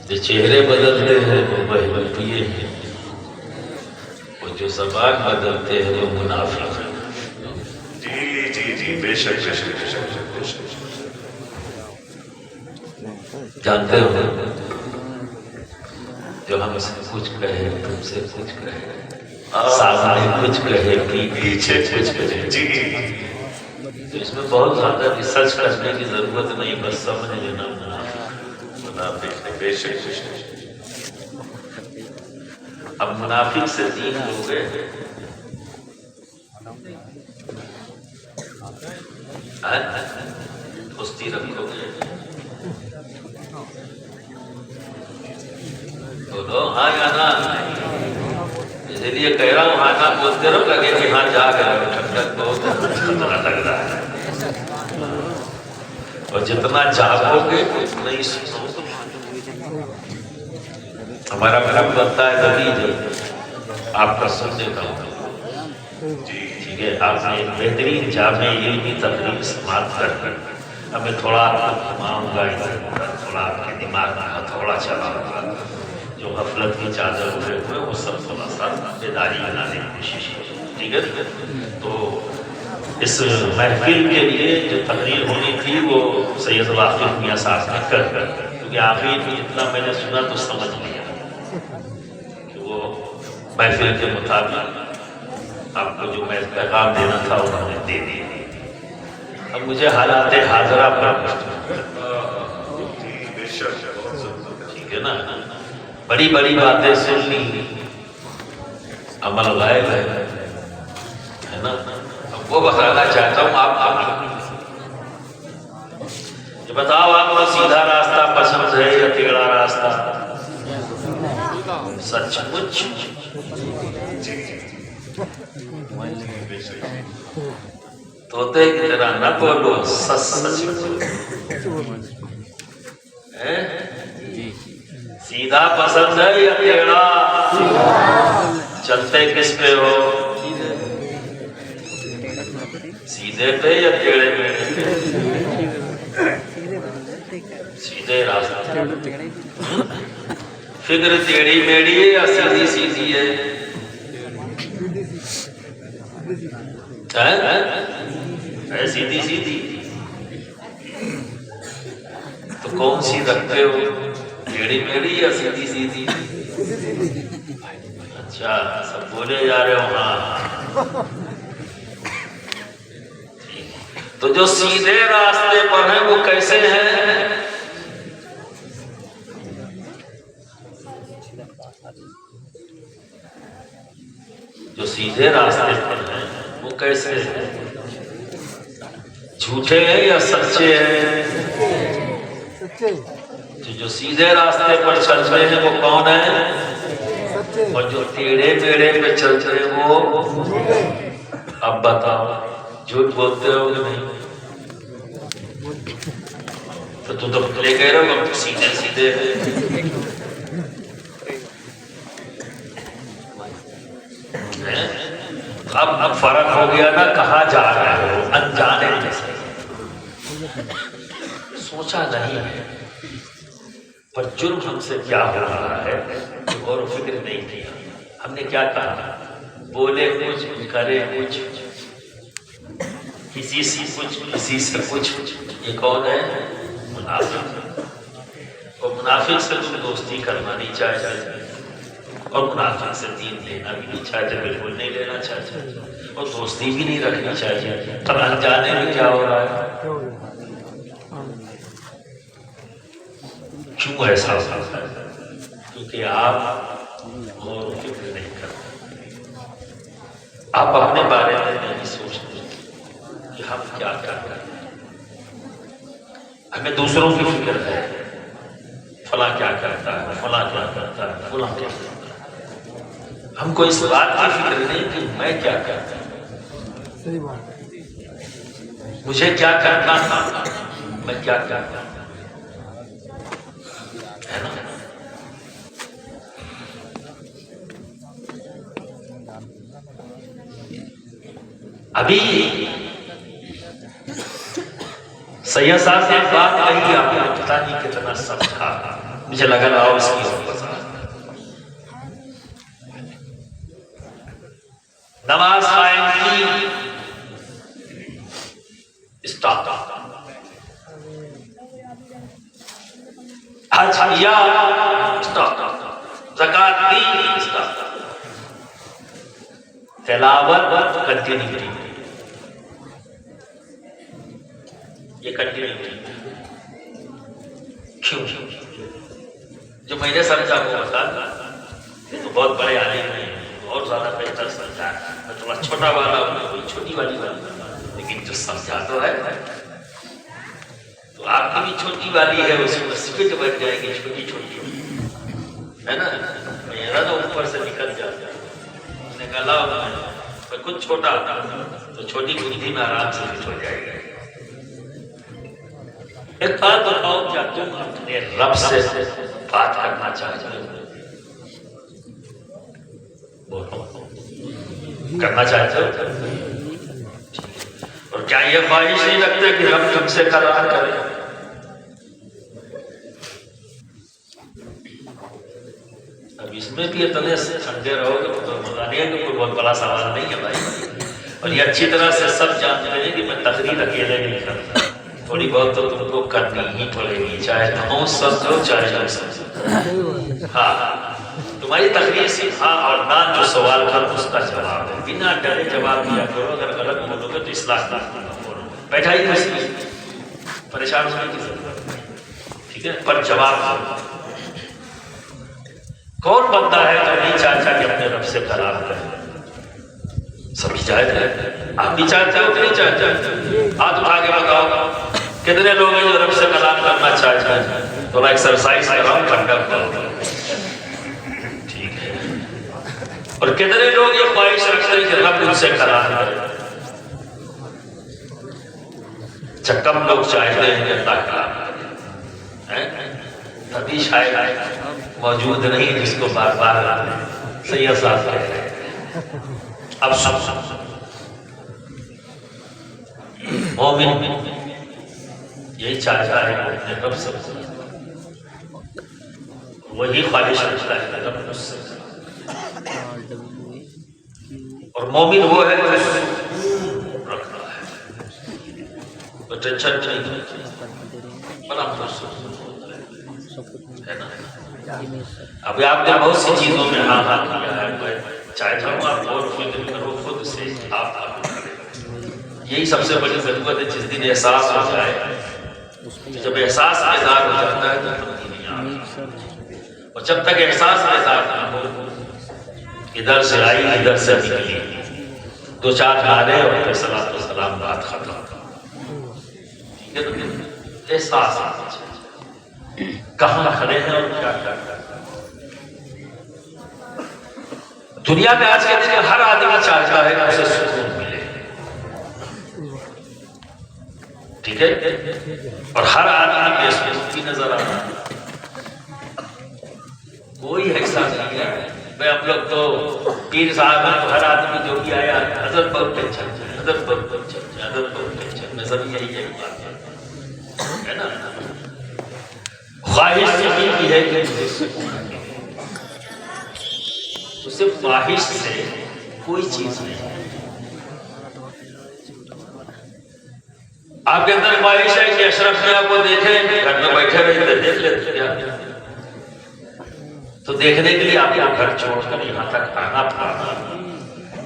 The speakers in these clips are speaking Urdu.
جو چہرے بدلتے ہیں وہ بہلوٹیے ہیں، وہ جو زبان بدلتے ہیں وہ منافق ہیں۔ جی جی جی، بے شک بے شک بے شک بے شک۔ جانتے ہو جو ہم سے کچھ کہے، تم سے کچھ کہے، سامنے کچھ کہے، پیچھے کچھ کہے، جی تو اس میں بہت زیادہ ریسرچ کرنے کی ضرورت نہیں، بس سمجھ لینا منافق ہے۔ بے شک بے شک۔ اب منافق سے دین ہو گئے، دوستی رکھو گے، بولو ہاں یا نا؟ اسی لیے کہہ رہا ہوں، ہاں نا بولتے رہو، لگے کہ ہاں جا گئے، ٹھنڈک بہت خطرہ لگ رہا ہے، اور جتنا جاگو گے اتنا ہی سنو۔ ہمارا گھر بنتا ہے تبھی جب آپ کا سننے کا ہوگا، ٹھیک ہے؟ آپ نے ایک بہترین جامع علمی تقریب سماعت کر کر ہمیں تھوڑا آپ کو گھماؤں گا، تھوڑا آپ کے دماغ میں ہتھوڑا چلا ہوگا، جو غفلت کی چادر اڑے ہوئے وہ سب تھوڑا سا بیداری بنانے کی کوشش کی، ٹھیک ہے؟ تو اس محفل کے لیے جو تقریر ہونی تھی وہ سید واقف میاں صاحب نے کر کیونکہ آخر میں جتنا میں نے سنا تو سمجھ لیا کہ وہ محفل کے مطابق آپ کو جو میں پیغام دینا تھا انہوں نے دے دیا۔ اب مجھے حالات حاضرہ پر ٹھیک ہے نا، بڑی بڑی باتیں سن لی، عمل غائب ہے نا۔ اب وہ بتانا چاہتا ہوں آپ یہ بتاؤ، آپ کو سیدھا راستہ پسند ہے یا ٹیڑھا راستہ؟ سچ مچ توتے کی طرح نہ بولو، سچ سیدھا پسند ہے یا ٹیڑھا؟ چلتے کس پہ ہو، سیدھے پہ یا ٹیڑھے پہ؟ سیدھے راستے۔ فکر ٹیڑھی میڑھی ہے یا سیدھی سیدھی ہے؟ سیدھی سیدھی تو کون سی رکھتے ہو، ٹیڑھی میڑھی یا سیدھی سیدھی؟ اچھا سب بولے جا رہے ہو ہاں۔ تو جو سیدھے راستے پر ہیں وہ کیسے ہیں؟ جو سیدھے راستے پر ہیں وہ کیسے ہیں؟ جھوٹے ہیں یا سچے ہیں؟ جو سیدھے راستے پر چل رہے ہیں وہ کون ہیں؟ اور جو ٹیڑھے میڑھے پہ چلتے ہیں وہ؟ اب بتاؤ، جھوٹ بولتے ہو کہ نہیں؟ تو تم تو لے کہہ رہے ہو ہم سیدھے سیدھے ہیں۔ اب فرق ہو گیا نا، کہاں جا رہے ہو، انجانے جیسے سوچا نہیں ہے، پر جرم ہم سے کیا ہو رہا ہے غور و فکر نہیں کیا۔ ہم نے کیا کہا، بولے کچھ کرے کچھ، کسی سے کچھ کسی سے کچھ، یہ کون ہے؟ منافق۔ اور منافق سے تم دوستی کرنا نہیں چاہتے، اور منافق سے دین لینا بھی نہیں چاہتے، بالکل نہیں لینا چاہتے، اور دوستی بھی نہیں رکھنی چاہیے۔ پر انجانے میں کیا ہو رہا ہے؟ کیوں ایسا ہوتا ہے؟ کیونکہ آپ غور و فکر نہیں کرتے، آپ اپنے بارے میں نہیں سوچتے کہ ہم کیا کیا کریں۔ ہمیں دوسروں کی فکر ہے، فلاں کیا کرتا ہے، فلاں کیا کرتا ہے، فلاں کیا کرتا ہے۔ ہم کو اس بات کی فکر نہیں کہ میں کیا کرتا ہوں، مجھے کیا کرنا تھا، میں کیا کرتا ہوں، ہے نا؟ ابھی سید صاحب نے بات کہی، آپ نے پتہ نہیں کتنا سمجھا، مجھے لگا لاؤ اس کی وضاحت۔ نماز قائم کی، اسٹاپ۔ حج کیا، اسٹاپ۔ زکات دی، اسٹاپ۔ تلاوت کنٹینیو کی، یہ کنٹینیو کی۔ کیوں؟ جو میں نے سمجھا وہ بتا، یہ تو بہت بڑے عالم ہیں، بہت زیادہ بہتر سمجھا، میں تھوڑا چھوٹا والا ہوں، کوئی چھوٹی والی بات، لیکن جو سمجھا تو ہے، تو آپ کی بھی چھوٹی والی ہے، اس میں سپٹ بن جائے گی، چھوٹی چھوٹی ہے نا، میرا تو اوپر سے نکل جاتا ہے۔ اس نے کہا لاؤ میں کچھ چھوٹا تو چھوٹی بدھی میں آرام سے فٹ ہو جائے گا۔ ایک بات بتاؤ، کیا تم اپنے رب سے بات کرنا چاہتے ہو؟ کرنا چاہتے ہو؟ اور کیا یہ خواہش نہیں رکھتے کہ رب تم سے کلام کرے؟ اب اس میں بھی اتنے ٹھنڈے رہو گے تو مزہ نہیں ہے، کہ کوئی بہت بڑا سوال نہیں ہے بھائی، اور یہ اچھی طرح سے سب جانتے ہیں کہ میں تقریر اکیلے نہیں کرتا، تھوڑی بہت تو تم کو کرنی ہی پڑے گی، چاہے تم سمجھو چاہے نہ سمجھو۔ ہاں، تمہاری تقریر صرف ہاں اور نہ جو سوال کر اس کا جواب ہے، بنا ڈرے جواب دیا کرو، اگر غلط بولو گے تو اصلاح نہ کرو، بیٹھا ہی کسی پریشان ہونے کی ضرورت ہے، ٹھیک ہے، پر جواب دو۔ کون بندہ ہے جو نہیں چاہتا کہ اپنے رب سے کلام کرے؟ سبھی چاہتے ہیں، آپ بھی چاہتے ہو کہ نہیں چاہتے؟ ہاتھ اٹھا کے بتاؤ کتنے لوگ ہیں جو رب سے کلام کرنا چاہتے ہیں؟ تھوڑا ایکسرسائز کراؤ، ٹھنڈا کرو، ٹھیک ہے۔ اور کتنے لوگ یہ خواہش رکھتے ہیں کہ رب ان سے کلام کرے؟ کم لوگ چاہتے ہیں کہ اللہ کلام کرے، تبھی شاید موجود نہیں جس کو بار بار سید صاحب کہہ رہے ہیں۔ اب سب مومن یہی چاہتا ہے کہ اپنے رب سے وہی خواہش رکھتا ہے کہ رب اس سے، اور مومن وہ ہے جو رکھ رہا ہے، تو ٹینشن نہیں بڑا ہے نا۔ ابھی آپ نے بہت سی چیزوں میں ہاں ہاں کیا ہے، میں چاہتا ہوں آپ اور فکر کرو خود سے، آپ یہی سب سے بڑی ضرورت ہے۔ جس دن احساس ہو جائے، جب احساس بیدار ہو جاتا ہے تو تبدیلی آتی، اور جب تک احساس بیدار نہ ہو، ادھر سے آئی ادھر سے نکلی، دو چار نعرے اور پھر صلاۃ و سلام، بات ختم، ٹھیک ہے نا؟ احساس آنا چاہیے کہاں کھڑے ہیں اور کیا کیا کر رہے ہیں۔ دنیا میں آج کے دن ہر آدمی چاہتا ہے کہ اسے سکون ملے، ٹھیک ہے، اور ہر آدمی بے سکون کی نظر آ رہا ہے، کوئی ایسا نہیں ہے۔ میں ہم لوگ تو پیر صاحب ہیں، تو ہر آدمی جو بھی آیا حضرت بہت ٹینشن ہے، حضرت بہت ٹینشن ہے، حضرت بہت ٹینشن، میں سب یہی بات ہے نا۔ خواہش یہی کی ہے کہ اسے خواہش سے کوئی چیز نہیں۔ آپ کے اندر خواہش ہے کہ اشرف میاں کو دیکھیں، گھر میں بیٹھے رہتے دیکھ لیتے کیا، تو دیکھنے کے لیے آپ کو گھر چھوڑ کر یہاں تک آنا پڑا،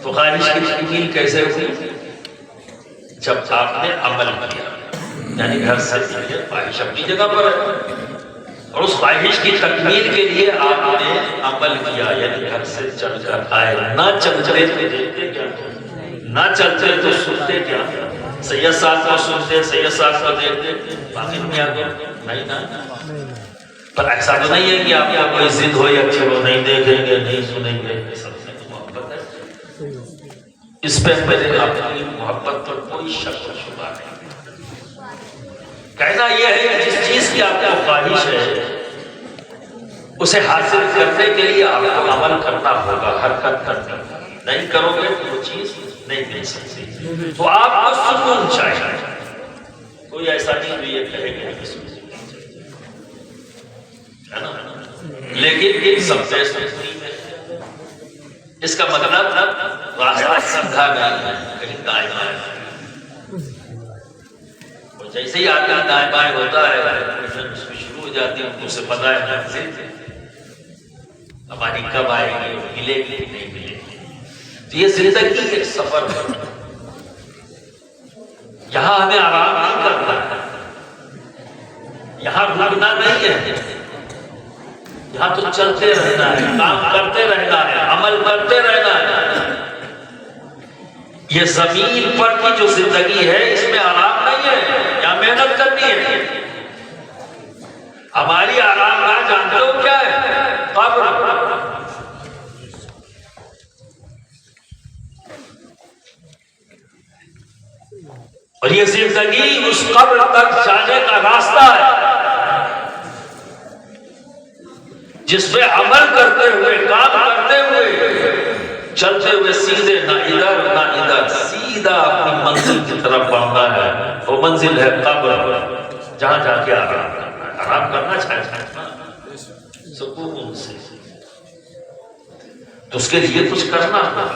تو خواہش کی تکمیل کیسے ہوئی؟ جب آپ نے عمل کیا، یعنی گھر سے خواہش اپنی جگہ پر ہے، اور اس خواہش کی تکمیل کے لیے آپ نے عمل کیا، یعنی گھر سے چل کر آئے، نہ چلتے تو دیکھتے کیا، نہ چلتے تو سنتے کیا، سید صاحب کو سنتے، سید صاحب کو دیکھتے، باقی میں آگے نہیں نا۔ پر ایسا تو نہیں ہے کہ آپ کو کوئی ضد ہو یا چلو نہیں دیکھیں گے نہیں سنیں گے، سب سے محبت ہے، اس پہ میرے آپ کی محبت پر کوئی شک و شبہ نہیں۔ کہنا یہ ہے کہ جس چیز کی آپ کو خواہش ہے اسے حاصل کرنے کے لیے آپ کو عمل کرنا ہوگا، حرکت کرنا، نہیں کرو گے تو وہ چیز نہیں مل سکتی۔ تو آپ کو سکون چاہیے، کوئی ایسا نہیں جو یہ کہے کہ ہمیں سکون چاہیے، ہے نا۔ لیکن ان سب سے سکوری میں اس کا مطلب راستہ سدھا نہیں ہے، کہیں دائیں بائیں، اور جیسے ہی آدمی دائیں بائیں ہوتا ہے اس میں شروع ہو جاتی ہے، اسے پتا ہے منزل ہماری کب آئے گی، ملے گی کہ نہیں ملے گی۔ تو یہ زندگی ایک سفر ہے، یہاں ہمیں آرام نہیں کرنا ہے، یہاں رکنا نہیں ہے، یہاں تو چلتے رہنا ہے، کام کرتے رہنا ہے، عمل کرتے رہنا ہے۔ یہ زمین پر کی جو زندگی ہے اس میں آرام نہیں ہے، یہاں محنت کرنی ہے۔ ہماری آرام گاہ جانتے ہو کیا ہے؟ قبر۔ اور یہ زندگی اس قبر تک جانے کا راستہ ہے جس میں عمل کرتے ہوئے، کام کرتے ہوئے، چلتے ہوئے سیدھے نہ ادھر نہ ادھر، سیدھا اپنی منزل کی طرف بڑھنا ہے۔ وہ منزل ہے قبر، جہاں جا کے آرام کرنا چاہیے سکون سے، تو اس کے لیے کچھ کرنا ہوگا۔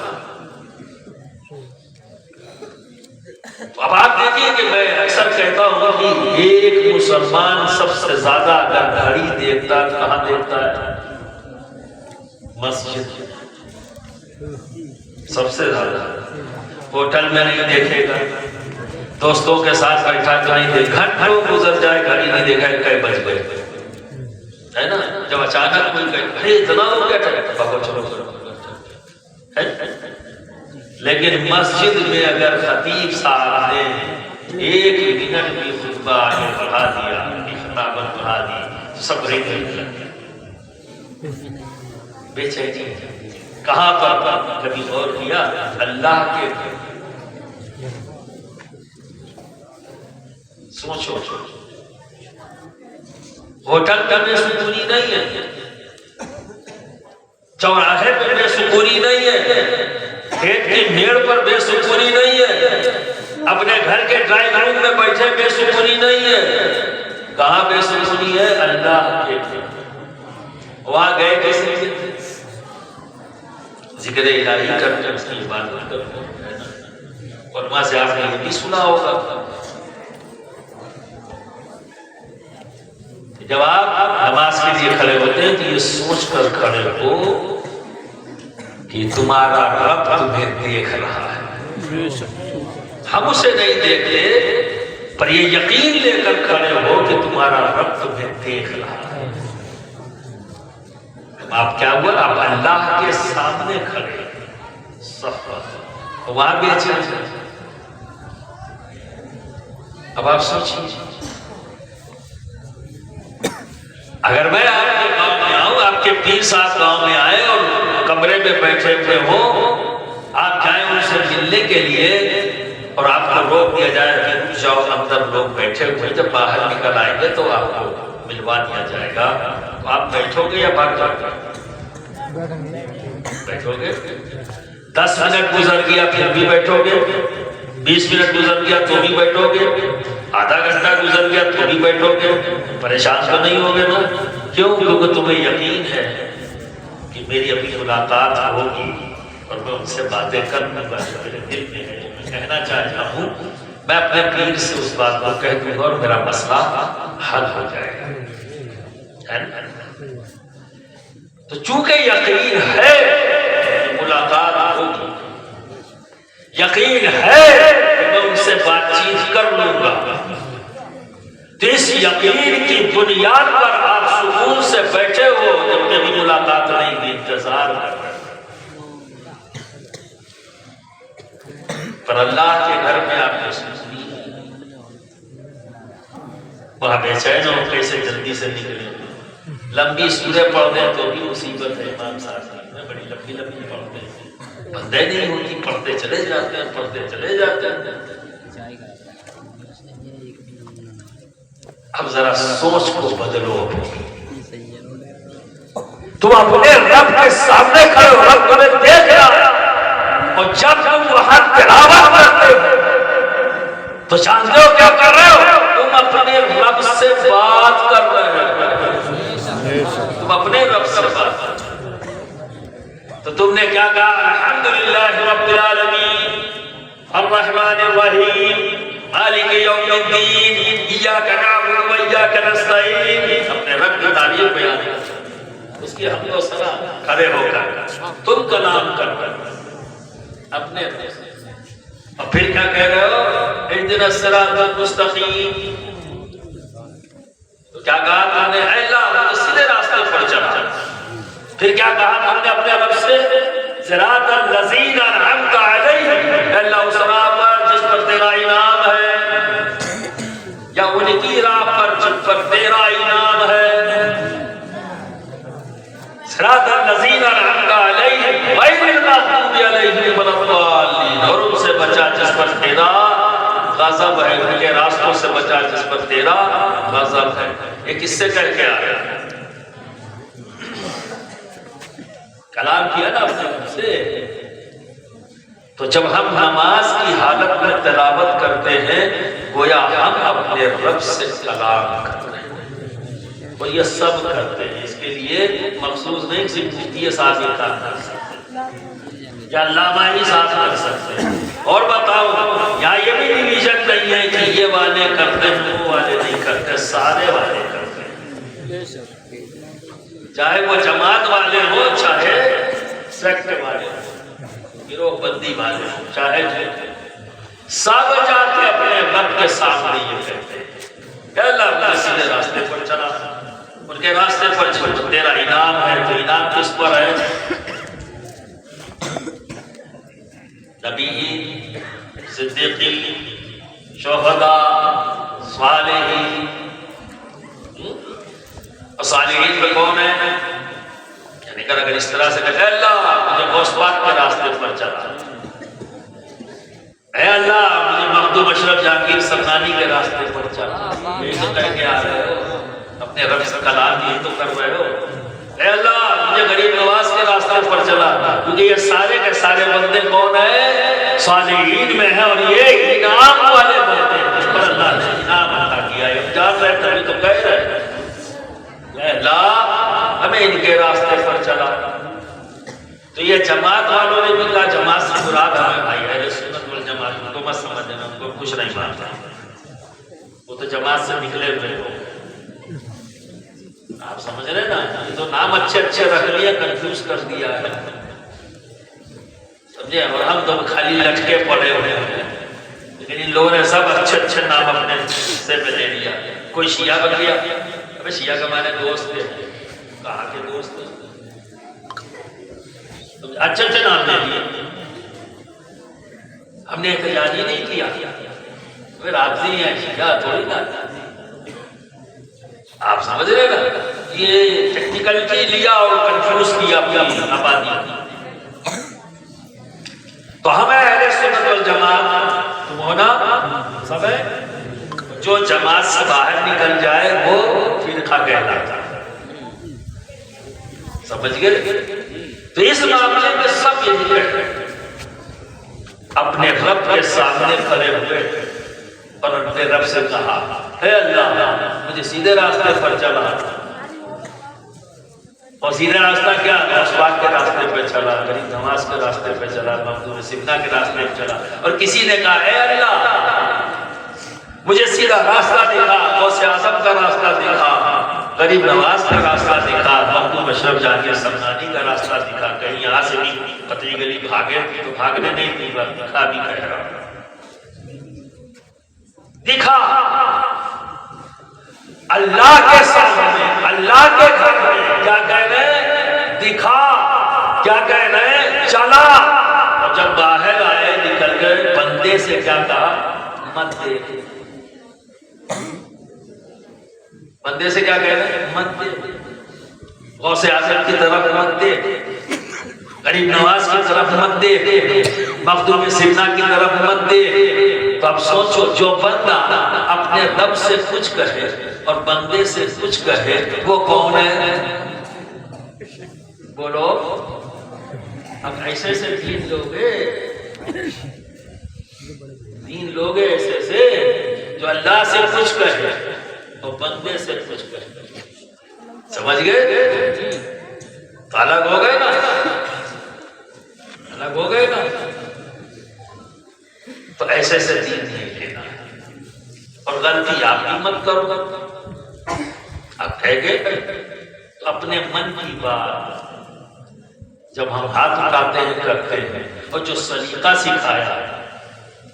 اب آپ دیکھیے کہ میں اکثر کہتا ہوں کہ ایک مسلمان سب سے زیادہ اگر گھڑی دیکھتا ہے کہاں دیکھتا ہے؟ مسجد۔ سب سے زیادہ ہوٹل میں نہیں دیکھے گا، دوستوں کے ساتھ بیٹھا تو نہیں دیکھا، گھنٹوں گزر جائے گھڑی نہیں دیکھا کئی بج گئے، ہے نا؟ جب اچانک کوئی کہے اتنا ہو گیا چلو چلو، لیکن مسجد میں اگر خطیب صاحب نے ایک منٹ بھی خطبہ آگے بڑھا دیا، خطابت بڑھا دی، سب رہنے لگے، بے چینی۔ کہاں پر کبھی غور کیا؟ اللہ کے سوچو، ہوٹل کا بے سکونی نہیں ہے، چوراہے پہ بے سکونی نہیں ہے، کھیت کی میڑ پر بے سکونی نہیں ہے، اپنے گھر کے ڈرائنگ روم میں بیٹھے بے سکونی نہیں ہے۔ کہاں بے سکونی ہے؟ اللہ کے وہاں گئے کس لیے؟ ذکر الہی کرتے ہیں، اس کی عبادت کرتے ہیں، اور وہاں سے آپ نے یہ بھی سنا ہوگا جب آپ نماز کے لیے کھڑے ہوتے ہیں تو یہ سوچ کر کھڑے ہو کہ تمہارا رب تمہیں دیکھ رہا ہے۔ ہم اسے نہیں دیکھتے پر یہ یقین لے کر کھڑے ہو کہ تمہارا رب تمہیں دیکھ رہا ہے۔ آپ کیا ہوا؟ آپ اللہ کے سامنے کھڑے، صف پر، وہاں بھی اچھا۔ اب آپ سوچیے، اگر میں آپ کے گاؤں میں آؤں، آپ کے پیر صاحب گاؤں میں آئے اور کمرے میں بیٹھے ہوئے ہوں، آپ جائیں ان سے ملنے کے لیے اور آپ کو روک دیا جائے کہ رک جاؤ، اندر لوگ بیٹھے ہوئے، جب باہر نکل آئیں گے تو آپ کو ملوا دیا جائے گا، تو آپ بیٹھو گے یا بھاگ جاؤ گے؟ بیٹھو گے۔ 10 منٹ گزر گیا پھر بھی بیٹھو گے، 20 منٹ گزر گیا تو بھی بیٹھو گے، آدھا گھنٹہ گزر گیا تو بھی بیٹھو گے، پریشان تو نہیں ہوگے نا؟ کیوں؟ کیونکہ تمہیں یقین ہے کہ میری ابھی ملاقات ہوگی اور میں ان سے باتیں کروں گا، میرے دل میں ہے، میں کہنا چاہتا ہوں، میں اپنے پیر سے اس بات کو کہہ دوں گا اور میرا مسئلہ حل ہو جائے گا۔ تو چونکہ یقین ہے ملاقات ہوگی، یقین ہے کہ میں ان سے بات چیت کر لوں گا، تو اس یقین کی بنیاد پر آپ سکون سے بیٹھے ہو، جب کبھی ملاقات نہیں ہوئی، انتظار کر رہے، پر اللہ کے گھر میں آپ کو سنی وہاں بے چین ہو، کیسے جلدی سے نکلے، لمبی سوریں پڑھ دیں تو بھی مصیبت ہے۔ امام صاحب نے بڑی لمبی لمبی پڑھتے ہیں، بندے نہیں ہوتی، پڑھتے چلے جاتے ہیں، پڑھتے چلے جاتے ہیں۔ اب ذرا سوچ کو بدلو، تم اپنے رب کے سامنے کھڑے ہو، رب تمہیں دیکھ رہا ہے، اور جب تم وہاں تلاوت کرتے ہو تو جانتے ہو کیا کر رہے ہو؟ تم اپنے رب سے بات کر رہے ہو، تم اپنے رب سے بات تم نے کیا کہا؟ الحمدللہ رب العالمین الرحمن الرحیم مالک یوم الدین ایاک نعبد و ایاک نستعین. اپنے رب کی تعریف بیان کر، اس کی حمد و ثنا کھڑے ہو کر تم کا نام کر کر اپنے رب سے. اور پھر کیا کہہ رہے ہو؟ اہدنا الصراط المستقیم. تو کیا کہا تم نے؟ اے اللہ مجھے سیدھے راستے پر چلا. پھر کیا کہا تم نے اپنے رب سے؟ صراط الذین انعمت علیہم. اے اللہ اس راہ پر جس پر تیرا انعام ہے، یا ان کی راہ پر جن پر تیرا انعام ہے. صراط الذین انعمت علیہم غیر المغضوب علیہم ولا الضالین. اور ان سے بچا جس پر تیرا غضب ہے، ان کے راستوں سے بچا جس پر تیرا غضب ہے. یہ کس سے کہہ کے آیا؟ کلام کیا نا اپنے رب سے. تو جب ہم نماز کی حالت میں تلاوت کرتے ہیں گویا ہم اپنے رب سے کلام کر رہے ہیں. تو یہ سب کرتے ہیں، اس کے لیے مخصوص نہیں صرف مفتی صاحب ہی کام کر سکتے یا علامہ ہی صاحب کر سکتے ہیں. اور بتاؤ یہاں یہ بھی ڈویژن نہیں ہے کہ یہ والے کرتے ہیں وہ والے نہیں کرتے، سارے والے کرتے ہیں. چاہے وہ جماعت والے ہو، چاہے سیکٹ والے ہو، گروہ بندی والے ہو، چاہے سب جا کے اپنے رب کے سامنے یہ کہتے ہیں کہ اللہ اپنے سیدھے راستے پر چلا، ان کے راستے پر چل. تیرا انعام ہے تو انعام کس پر ہے؟ نبی، صدیقی، شہداء، صالحین. صالحین پہ کون ہے؟ یعنی کہ اگر اس طرح سے کہے اللہ مجھے غوث پاک کے راستے پر چلا، اے اللہ مجھے مخدوم اشرف جہانگیر سمنانی کے راستے پر چلا، یہ تو کہہ کے آ رہے ہو اپنے رب سے کلام یہ تو کر رہے ہو. اے اللہ مجھے غریب نواز کے راستے پر چلا، کیونکہ یہ سارے کے سارے بندے کون ہیں؟ صالحین میں ہیں، اور یہ انعام والے بندے ہیں جس پر اللہ نے انعام عطا کیا ہے. اب جان رہے تبھی تو کہہ رہے ہیں اے اللہ ہمیں ان کے راستے پر چلا. تو یہ جماعت والوں نے بھی کہا جماعت سے مراد ہمیں بھائی اہل سنت والجماعت، ان کو مت سمجھنا، ان کو کچھ نہیں مانتا، وہ تو جماعت سے نکلے ہوئے ہو. آپ سمجھ رہے نا؟ یہ تو نام اچھے اچھے رکھ لیا، کنفیوز کر دیا ہے، سمجھے؟ اور ہم تو خالی لٹکے پڑے ہوئے ہیں، لیکن ان لوگوں نے سب اچھے اچھے نام اپنے حصے پہ لے لیا. کوئی شیعہ بن گیا، ابھی شیعہ کے معنی دوست تھے، کہاں کے دوست تھے؟ اچھے اچھے نام لے لیے. ہم نے احتجاج ہی نہیں کیا، رافضی ہیں شیعہ تھوڑی نا. آپ سمجھ رہے نا؟ یہ ٹیکنیکلٹی لیا اور کنفیوز کیا اپنی آبادی. تو ہمیں اہل سنت والجماعت تم ہونا سب ہے. جو جماعت سے باہر نکل جائے وہ فرقہ کہلاتا ہے. سمجھ گئے؟ تو اس معاملے میں سب یہ اپنے رب کے سامنے کھڑے ہوئے اور اپنے رب سے کہا اے اللہ مجھے سیدھے راستے پر چلا. اور سیدھا راستہ کیا؟ غوث پاک کے راستے پہ چلا، غریب نواز کے راستے پہ چلا، مخدوم سمنا کے راستے پہ چلا. اور کسی نے کہا اے اللہ مجھے سیدھا راستہ دکھا، غوث اعظم کا راستہ دکھا، غریب نواز کا راستہ دکھا، مخدوم اشرف جہانگیر سمنانی کا راستہ دکھا. کہیں یہاں سے بھی قطعی گلی بھاگے تو بھاگنے نہیں دی، دکھا بھی کہہ رہا دکھا. اللہ کے سامنے، اللہ کے گھر میں کیا کہہ رہے ہیں؟ دکھا. کیا کہہ رہے ہیں؟ چلا. اور جب باہر آئے نکل گئے، بندے سے کیا کہا؟ مت دیکھ. بندے سے کیا کہہ رہے ہیں؟ مت دیکھ. غوث اعظم کی طرف مت دیکھ، غریب نواز کی طرف مت دیکھ، مخدوم سمنا کی طرف مت دیکھ. تو اب سوچو جو بندہ اپنے رب سے کچھ کہے اور بندے سے کچھ کہے وہ کون ہے؟ بولو. اب ایسے سے دین لوگ ایسے سے جو اللہ سے کچھ کہے اور بندے سے کچھ کہے. سمجھ گئے؟ الگ ہو گئے نا. الگ ہو گئے نا. تو ایسے سے دین نہیں لینا اور غلطی آپ بھی مت کرو. اب کہہ گئے تو اپنے من کی بات جب ہم ہاتھ اٹھاتے ہیں کرتے ہیں اور جو سلیقہ سکھایا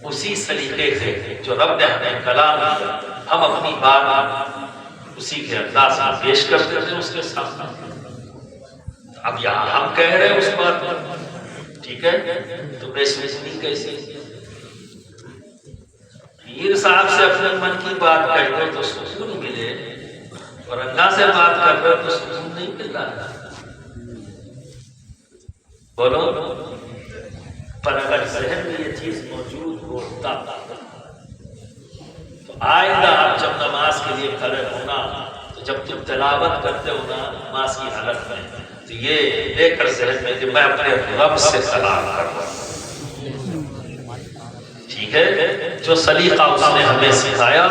اسی سلیقے سے جو رب نے ہمیں کلام دیا ہم اپنی بات اسی کے انداز میں پیش کرتے ہیں اس کے سامنے. اب یہاں ہم کہہ رہے ہیں اس بات ٹھیک ہے تو بے سوچنی کیسے؟ پیر صاحب سے اپنے من کی بات کہہ دو تو سکون ملے اور اللہ سے بات کر رہے تو سکون نہیں ملتا. بولو. پر اگر ذہن میں یہ چیز موجود ہوتا تو آئندہ آپ جب نماز کے لیے کھڑے ہونا تو جب تم تلاوت کرتے ہو نا نماز کی حالت میں تو یہ لے کر ذہن میں کہ میں اپنے رب سے کلام کر رہا ہوں. ٹھیک ہے. جو سلیقہ اس نے ہمیں سکھایا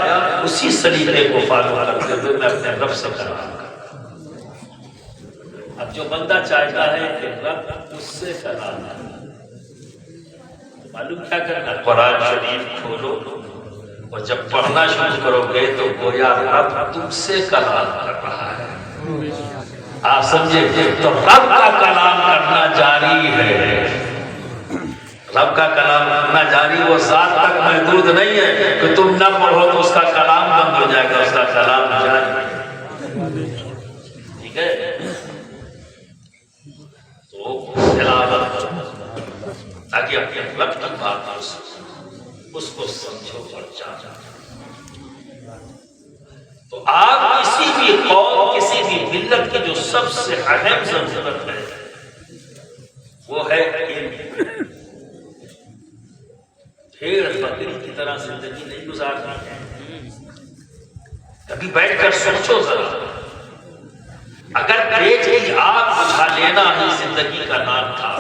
اسی سلیقے کو فالو کرتے ہوئے میں اپنے رب سے کلام کرتا ہوں. اب جو بندہ چاہتا ہے کہ رب اس سے کلام کرے معلوم کیا کرنا؟ قرآن شریف کھولو اور جب پڑھنا شروع کرو گے تو گویا رب تم سے کلام کر رہا ہے. آپ سمجھے تو رب کا کلام کرنا جاری ہے. رب کا کلام کرنا جاری وہ ذات تک محدود نہیں ہے کہ تم نہ پڑھو تو اس کا کلام بند ہو جائے گا. اس کا کلام جاری ہے. ٹھیک ہے. تو تلاوت تاکہ اپنے رب کی بات اس کو سمجھو اور جانو. تو آپ کسی بھی قوم کسی بھی ملت کی جو سب سے اہم ضرورت ہے وہ ہے علم. بھیڑ بکری کی طرح زندگی نہیں گزارنی. کبھی بیٹھ کر سوچو ذرا اگر پیٹ کی آگ بجھا لینا ہی زندگی کا نام تھا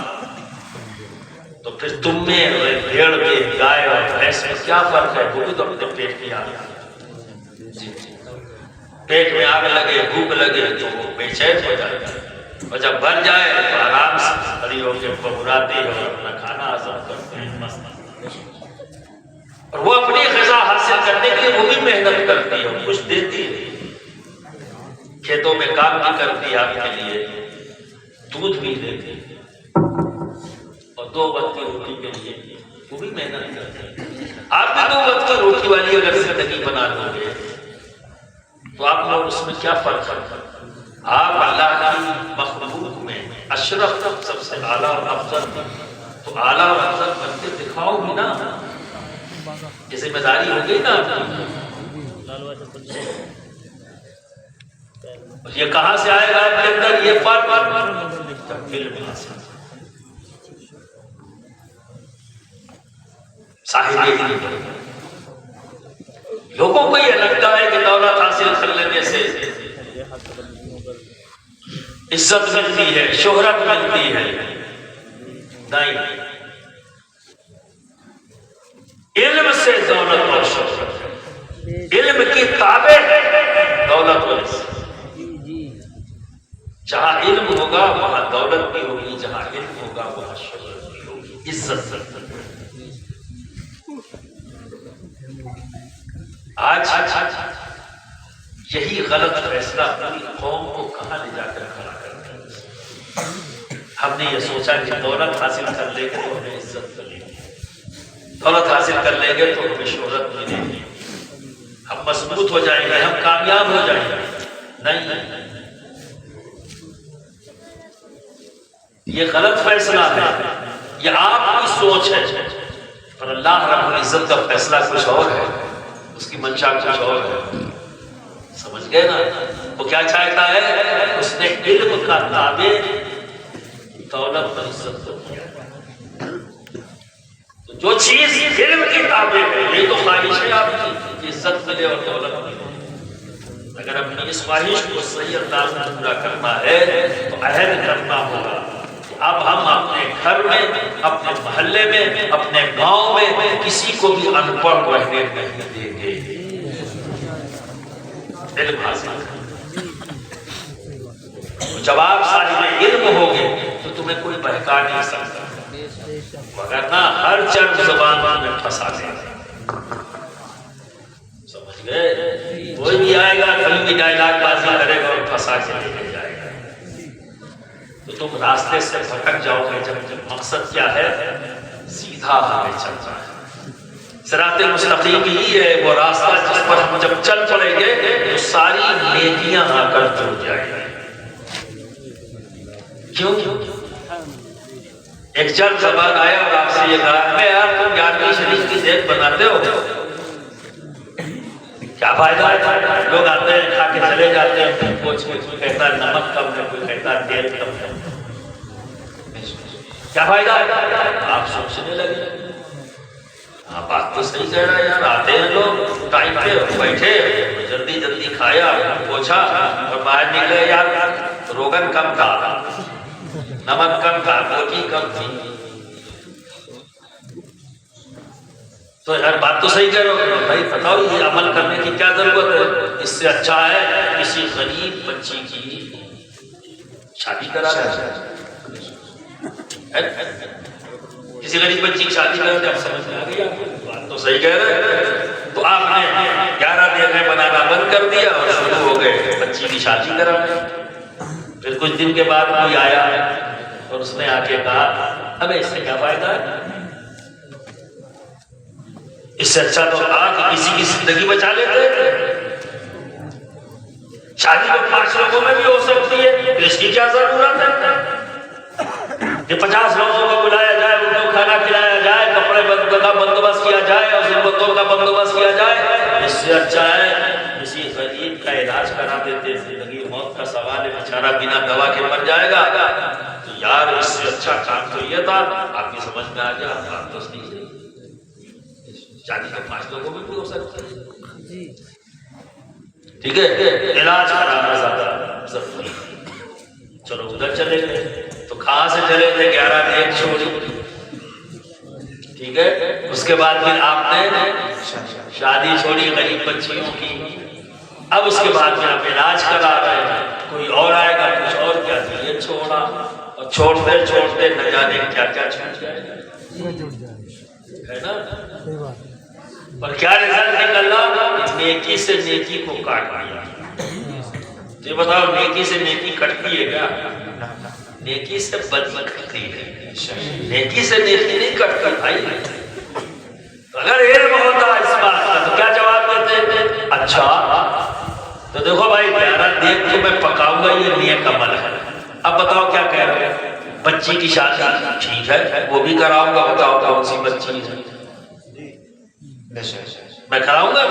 تو پھر تم میں بھیڑ میں گائے اور بھینس میں کیا فرق ہے؟ وہ بھی تو اپنے پیٹ کی آگ. پیٹ میں آگ لگے بھوک لگے تو وہ بے چین ہو جائے اور جب بھر جائے تو آرام سے کھڑی ہو کے ببراتے اور اپنا کھانا ہضم کرتے ہیں مست. اور وہ اپنی غذا حاصل کرنے کے لیے وہ بھی محنت کرتی ہے کچھ دیتی ہے. کھیتوں میں کام بھی کرتی ہے آپ کے لیے دودھ بھی دیتی ہے اور 2 وقت کی روٹی کے لیے وہ بھی محنت کرتے ہیں. آپ بھی 2 وقت کی روٹی والی اگر زندگی بنا لو گے تو آپ لوگ اس میں کیا فرق ہے؟ آپ اللہ کی مخلوق میں اشرف سب سے اعلیٰ اور افضل تو اعلیٰ اور افضل بن کے دکھاؤ بھی نا. یہ ذمہ داری ہو گئی نا آپ کی. یہ کہاں سے آئے گا آپ کے اندر یہ فرق؟ صاحب لوگوں کو یہ لگتا ہے کہ دولت حاصل کر لینے سے عزت ملتی ہے شہرت ملتی ہے. نہیں. علم سے دولت اور شہرت علم کی تابع ہے دولت اور عزت. جہاں علم ہوگا وہاں دولت بھی ہوگی جہاں علم ہوگا وہاں شہرت بھی ہوگی عزت. آج یہی غلط فیصلہ پوری قوم کو کہاں لے جا کر کھڑا کرتا ہے. ہم نے یہ سوچا کہ دولت حاصل کر لیں گے تو ہمیں عزت ملے گی دولت حاصل کر لیں گے تو ہمیں شہرت ملے گی ہم مضبوط ہو جائیں گے ہم کامیاب ہو جائیں گے. نہیں یہ غلط فیصلہ ہے. یہ آپ کی سوچ ہے پر اللہ رب العزت کا فیصلہ کچھ اور ہے. اس کی منشا کچھ اور ہے. سمجھ گئے نا؟ وہ کیا چاہتا ہے؟ اس نے علم کا تابع دولت اور عزت کو کیا. تو جو چیز علم کی تابع ہے یہ تو خواہش ہے آپ کی عزت ملے اور دولت ملے. اگر اپنی اس خواہش کو صحیح انداز میں پورا کرنا ہے تو عہد کرنا ہوگا. اب ہم اپنے گھر میں اپنے محلے میں اپنے گاؤں میں کسی کو بھی ان پڑھ رہنے نہیں دیں گے. علم حاصل جب آپ صاحب علم ہوگے تو تمہیں کوئی بہکا نہیں سکتا. مگر نہ ہر چند زبان میں پھنسا دے. سمجھ گئے؟ کوئی بھی آئے گا کبھی بھی ڈائلاگ بازی کرے گا اور پھنسا کے لے کے جائے گا. تو تم راستے سے بھٹک جاؤ گے. جب مقصد کیا ہے؟ سیدھا آگے چلنا ہے. صراط مستقیم ہی ہے وہ راستہ جس پر ہم جب چل پڑیں گے تو ساری نیکیاں آ کر جڑ جائیں گے. کیوں؟ ایک چند زبان آیا اور آپ سے یہ کہا میں یار تم 11ویں شریف کی دیکھ بناتے ہو کیا فائدہ ہے؟ لوگ آتے ہیں کھا کے چلے جاتے ہیں. کوئی کہتا ہے نمک کم ہے, کوئی کہتا ہے تیل کم ہے. کیا فائدہ ہے؟ آپ سوچنے لگے. ہاں بات تو صحیح کہہ رہا ہے یار. آتے ہیں لوگ ٹائم پہ بیٹھے جلدی جلدی کھایا پوچھا اور باہر نکلے یار روغن کم تھا, نمک کم تھا, روٹی کم تھی. تو یار بات تو صحیح کہہ رہے ہو بھائی, بتاؤ یہ عمل کرنے کی کیا ضرورت ہے؟ اس سے اچھا ہے کسی غریب بچی کی شادی کرا دیں. کسی غریب بچی کی شادی کرا دیں. سمجھ میں آ گئی بات تو صحیح کہہ رہے ہیں. تو آپ نے 11 دیگیں بنانا بند کر دیا اور شروع ہو گئے بچی کی شادی کرانے. پھر کچھ دن کے بعد کوئی آیا اور اس نے آ کے کہا ابے اس سے کیا فائدہ ہے؟ اس سے اچھا تو آج کسی کی زندگی بچا لیتے. شادی تو 5 لوگوں میں بھی ہو سکتی ہے, تو اس کی کیا ضرورت ہے کہ 50 لوگوں کو بلایا جائے, ان کو کھانا کھلایا جائے, کپڑے کا بندوبست کیا جائے اور ضرورتوں کا بندوبست کیا جائے. اس سے اچھا ہے کسی غریب کا علاج کرا دیتے. زندگی موت کا سوال ہے, بیچارہ بنا دوا کے مر جائے گا. تو یار اس سے اچھا کام تو یہ تھا. آپ کی سمجھ میں آ گیا بات تو صحیح ہے. شادی تو 5 لوگوں میں بھی ہو سکتی ہے. ٹھیک ہے, علاج کرانا زیادہ ضروری. چلو ادھر چلے گئے تو کہاں سے چلے تھے؟ 11 دیگ چھوڑی. ٹھیک ہے, اس کے بعد پھر آپ نے شادی چھوڑی غریب بچیوں کی. اب اس کے بعد پھر آپ علاج کرا رہے ہیں. کوئی اور آئے گا کچھ اور کیا تھی, یہ چھوڑا اور چھوڑتے چھوڑتے نہ جانے کیا کیا چھوٹ جائے گا, ہے نا. اور کیا رزلٹ نکلا؟ نیکی سے نیکی کو کاٹ دیا. یہ بتاؤ نیکی سے نیکی کٹتی ہے کیا؟ نیکی سے بدی کٹتی ہے, نیکی سے نیکی نہیں کٹتی بھائی. اگر علم ہوتا اس بات کا تو کیا جواب دیتے؟ اچھا تو دیکھو بھائی 11 دیگ تو میں پکاؤں گا, یہ نیک عمل ہے. اب بتاؤ کیا کہہ رہے ہیں؟ بچی کی شادی ٹھیک ہے وہ بھی کراؤں گا. بتاؤ کون سی بچی ہے؟ میں کراؤں گا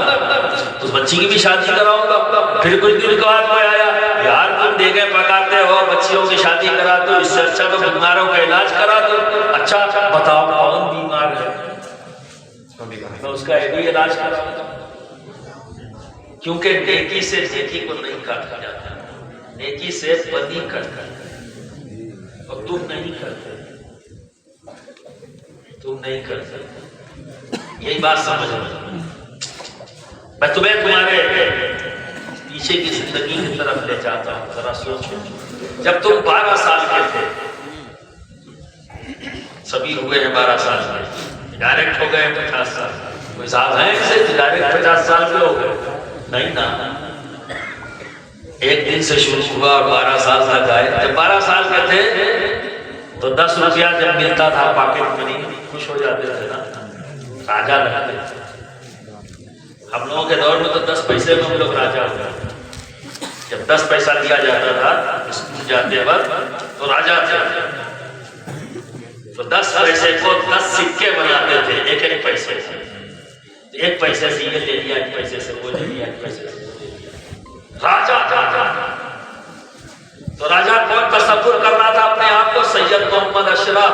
تو بچی کی بھی شادی کراؤں گا. پھر کچھ دن کے بعد میں آیا یار تم دیگیں پکاتے ہو, بچیوں کی شادی کراتے ہو, اس سے اچھا تو بیماروں کا علاج کرا دو. اچھا بتاؤ کون بیمار ہے؟ میں اس کا بھی علاج کراؤں گا. کیونکہ نیکی سے نیکی کو نہیں کاٹا جاتا, نیکی سے بدی کٹتا ہے. اور تم نہیں کرتے, تم نہیں کرتے. یہی بات سمجھ رہے. میں تمہیں تمہارے پیچھے کی زندگی کی طرف لے جاتا ہوں. ذرا سوچو, جب تم 12 سال کے تھے, سبھی ہوئے ہیں 12 سال کے, ڈائریکٹ ہو گئے 50 سال. کوئی صاحب ہیں اسے ڈائریکٹ 50 سال کے ہو گئے؟ نہیں نا, ایک دن سے شروع ہوا اور 12 سال تک آئے. جب 12 سال کے تھے تو 10 روپیہ جب ملتا تھا پاکٹ منی خوش ہو جاتے تھے نا, راجا لگتے تھے. ہم لوگوں کے دور میں تو 10 پیسے میں ہم لوگ راجا ہوتے تھے. جب 10 پیسہ دیا جاتا تھا اسکول جاتے وقت تو راجا تھے. تو 10 پیسے کو 10 سکے بناتے تھے, ایک ایک پیسے سے. ایک پیسے سے یہ لے لیا, ایک پیسے سے وہ لے لیا, ایک پیسے سے وہ لے لیا. راجا تھا. تو راجا کون تصور کر رہا تھا اپنے آپ کو؟ سید محمد اشرف.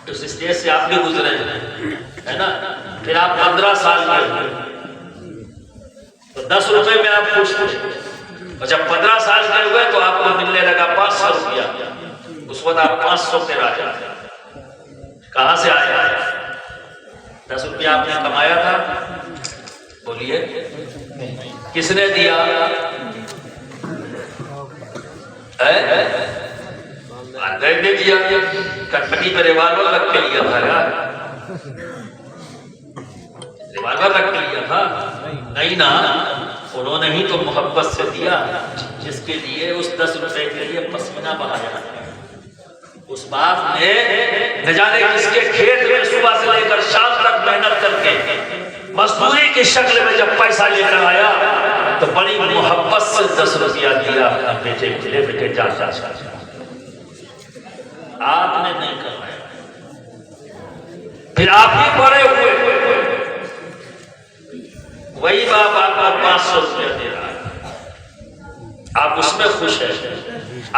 اس اسٹیج سے آپ بھی گزرے ہیں, ہے نا. پھر آپ 15 سال کے ہوئے تو 10 روپے میں آپ خوش تھے, اور جب 15 سال کے ہوئے تو آپ کو ملنے لگا 500 روپیہ. اس وقت آپ 500 پہ راجا. کہاں سے آیا؟ 10 روپیہ آپ نے کمایا تھا, بولیے کس نے دیا؟ دے دیا کٹپٹی پہ ریوالور رکھ کے لیا تھا یار، ریوالور رکھ کے لیا تھا نہیں نا، انہوں نے ہی تو محبت سے دیا، جس کے لیے اس 10 روپے کے لیے پسینہ بہایا، اس باپ نے نہ جانے کس کے کھیت میں صبح سے لے کر شام تک محنت کر کے مزدوری کی شکل میں جب پیسہ لے کر آیا تو بڑی محبت سے 10 روپیہ دیا اپنا بیٹے کے لیے، بیٹے جا جا جا، آپ نے نہیں کروایا، پھر آپ ہی بڑے ہوئے، وہی باپ آپ کو 500 روپیہ دے رہا ہے، آپ اس میں خوش ہیں،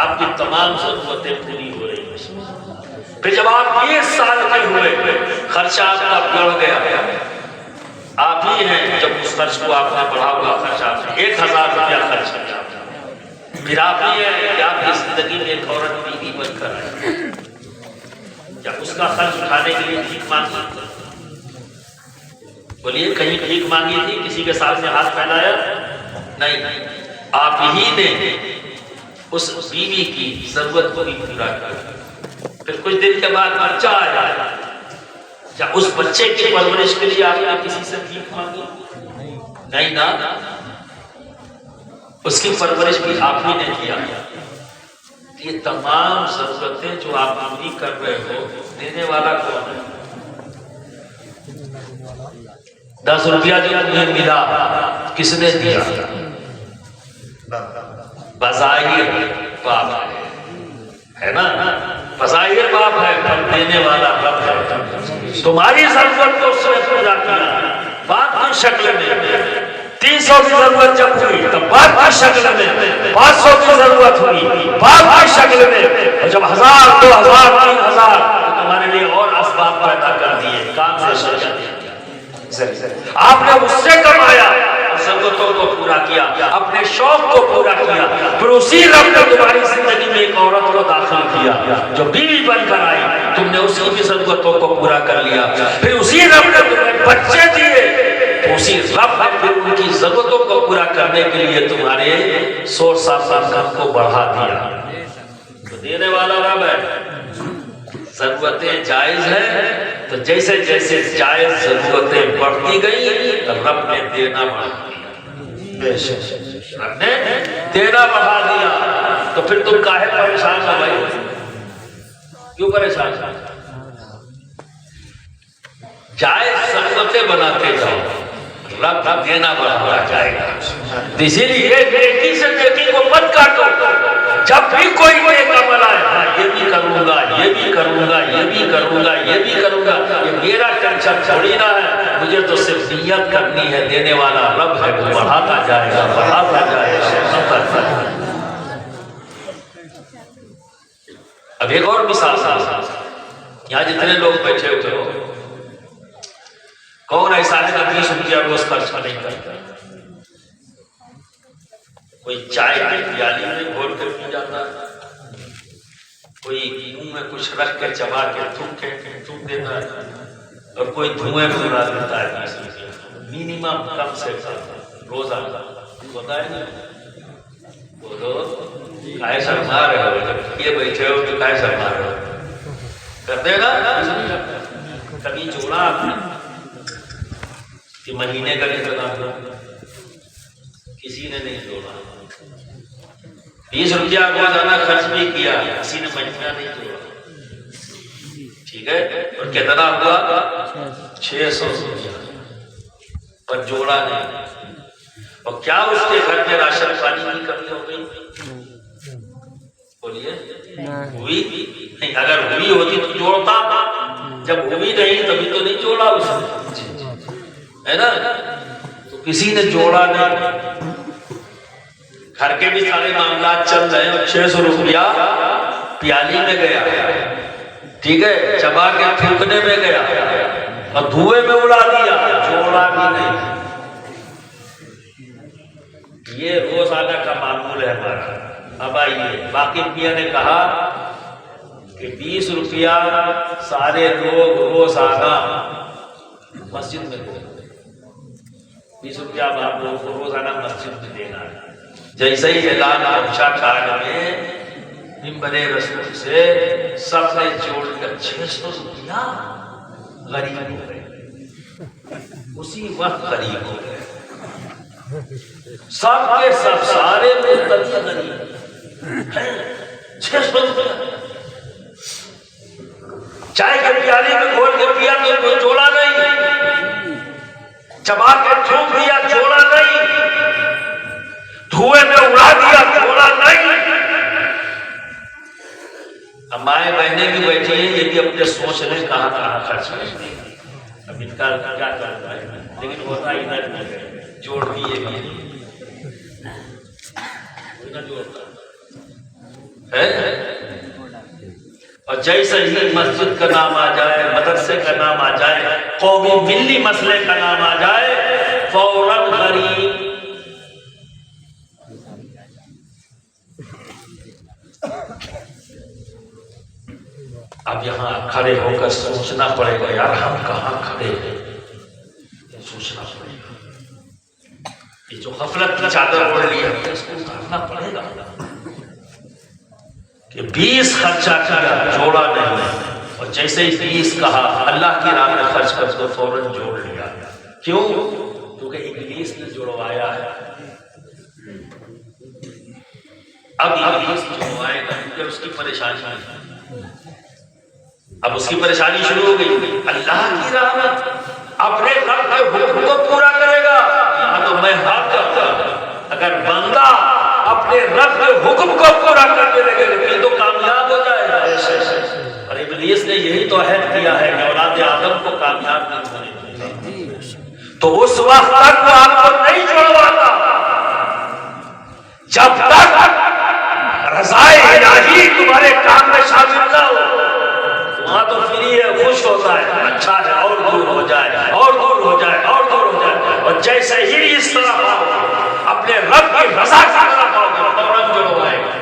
آپ کی تمام ضرورتیں پوری ہو رہی ہیں، پھر جب آپ 20 سال کے ہوئے خرچہ آپ کا بڑھ گیا، آپ ہی ہیں جب اس خرچ کو آپ نے بڑھا ہوا خرچہ 1000 روپیہ خرچ کیا، پھر آپ ہی ہیں کہ آپ کی زندگی میں ایک عورت بیوی بن کر آئے، جب اس کا خرچ اٹھانے کے لیے بھیک مانگی، بولیے کہیں بھیک مانگی تھی، کسی کے سامنے ہاتھ پھیلایا نہیں، آپ ہی نے اس بیوی کی ضرورت کو بھی پورا کیا، پھر کچھ دن کے بعد بچہ آیا، کیا اس بچے کی پرورش کے لیے آپ نے کسی سے بھیک مانگی؟ نہیں نا، اس کی پرورش بھی آپ ہی نے کیا، یہ تمام ضرورتیں جو آپ پوری کر رہے ہو، دینے والا کون ہے؟ 10 روپیہ جو تمہیں ملا کس نے دیا؟ بظاہر باپ ہے نا، بظاہر باپ ہے پر دینے والا رب ہے، تمہاری ضرورت کو اس نے پورا کیا، باپ کی شکل میں 300 کی ضرورت جب ہوئی تب باپ کی شکل میں، 500 کی ضرورت ہوئی باپ کی شکل میں، اور جب 1000 2000 3000 تمہارے لیے اور اسباب پیدا کر دیے، کام سے شکل دیا، آپ نے اس سے کمایا، ضرورتوں کو پورا کیا، اپنے شوق کو پورا کیا، پھر اسی رب نے تمہاری زندگی میں ایک عورت کو داخل کیا جو بیوی بن کر آئی، تم نے اسی کی ضرورتوں کو پورا کر لیا، پھر اسی رب نے تمہیں بچے دیے، اسی رب نے پھر ان کی ضرورتوں کو پورا کرنے کے لیے تمہارے سورس آف انکم کو بڑھا دیا، تو دینے والا رب ہے، ضرورتیں جائز ہیں تو جیسے جیسے جائز ضرورتیں بڑھتی گئی تو رب نے دینا بڑھا دیا، بے شک رب نے دینا بڑھا دیا، تو پھر تم کاہے پریشان ہو بھائی، کیوں پریشان؟ جائز ضرورتیں بناتے جاؤ، رب دینا بڑھا جائے گا، اسی لیے نیکی سے نیکی کو مت کاٹو، جب بھی کوئی نیک عمل آئے، ہاں یہ بھی کروں گا، یہ بھی کروں گا، یہ بھی کروں گا، یہ بھی کروں گا، یہ میرا ٹینشن تھوڑی نہ ہے، مجھے تو صرف نیت کرنی ہے، دینے والا رب ہے، وہ بڑھاتا جائے گا، بڑھاتا جائے گا۔ اب ایک اور مثال، یہاں جتنے لوگ بیٹھے ہوئے ہو، کون ایسا ہے کہ 20 روپیہ روز خرچ نہیں کرتا؟ کوئی چائے کی پیالی میں گھول کر پی جاتا ہے، کوئی منہ میں کچھ رکھ کر چبا کے تھوک دیتا ہے، اور کوئی دھوئیں میں اڑا دیتا ہے، منیمم کم سے کم روزانہ ہوتا ہے نا، وہ تو کائے شرما رہے ہو، جب یہ بیٹھے ہو تو کائے شرما رہے ہو، کرتے نا، کبھی جوڑا آپ نے کہ مہینے کا انتظام کرو، کسی نے نہیں جوڑا، 20 روپیہ روزانہ خرچ بھی کیا، کسی نے مہینہ نہیں جوڑا، ٹھیک ہے، اور کتنا ہوا 600 روپیہ، پر جوڑا نہیں، اور کیا اس کے گھر میں راشن پانی کی کمی ہو گئی؟ بولیے ہوئی نہیں، اگر ہوئی ہوتی تو جوڑتا، جب ہوئی نہیں تبھی تو نہیں جوڑا اس نے، ہے نا، تو کسی نے جوڑا نہیں، گھر کے بھی سارے معاملات چل رہے ہیں، اور 600 روپیہ پیالی میں گیا، ٹھیک ہے، چبا کے تھوکنے میں گیا، اور دھوئے میں اڑا دیا، جوڑا بھی نہیں۔ یہ روزانہ کا معمول ہے ہمارا۔ اب آئیے، باقی میاں نے کہا کہ 20 روپیہ سارے لوگ روزانہ مسجد میں دیں، 20 روپیہ آپ لوگوں کو روزانہ مسجد میں دینا ہے۔ جیسے ہی اعلان پہنچا کارڈ میں منبر رسول سے سب نے جوڑ کر 600 روپیہ غریب ہو گئے، اسی وقت غریب ہو گئے، سب کے سب سارے ملتوی غریب ہیں۔ 600 روپیہ چائے کے پیالے میں گھول کے پیا تو کوئی جوڑا نہیں، چبا کے تھوک دیا جوڑا نہیں، دھوئے میں اڑا دیا جوڑا نہیں۔ مائیں بہنیں بھی بیٹھی ہیں، یہ بھی اپنے سوچ لیں کہاں کہاں خرچ کریں گے، اب ان کا کیا کرنا ہے، لیکن ہوتا ہی نہ جوڑ دیے بھی اور جیسے ہی مسجد کا نام آ جائے، مدرسے کا نام آ جائے، قومی ملی مسئلے کا نام آ جائے، فوراً غریب۔ اب یہاں کھڑے ہو کر سوچنا پڑے گا، یار ہم کہاں کھڑے ہیں، سوچنا پڑے گا۔ یہ جو غفلت کی چادر اوڑھ لی ہے اس کو اتارنا پڑے گا کہ 20 خرچہ کیا جوڑا نہیں، اور جیسے ہی 20 کہا اللہ کی راہ میں خرچ کر تو فوراً جوڑ لیا۔ کیوں؟ کیونکہ ابلیس نے جڑوایا ہے۔ اب ابلیس جڑوائے گا کیونکہ اس کی پریشانی ہے، اب اس کی پریشانی شروع ہو گئی۔ اللہ کی راہ میں اپنے رب کے حکم کو پورا کرے گا، یہاں تو میں ہاتھ کرتا اگر بندہ اپنے رب کے حکم کو پورا کرنے لگے تو کامیاب ہو جائے گا۔ اور ابلیس نے یہی تو عہد کیا ہے کہ اولاد آدم کو کامیاب نہیں ہونے دیں گے، تو اس وقت تک وہ آپ کو نہیں چھوڑواتا جب تک رضائے الہی تمہارے کام میں شامل نہ ہو۔ وہاں تو فری ہے، خوش ہوتا ہے، اچھا ہے، اور دور ہو جائے، اور دور ہو جائے، اور دور ہو جائے، اور جیسے ہی اس طرح پاؤ اپنے رب کی رضا کی طرح پاؤ گے فوراً جڑوائے گا۔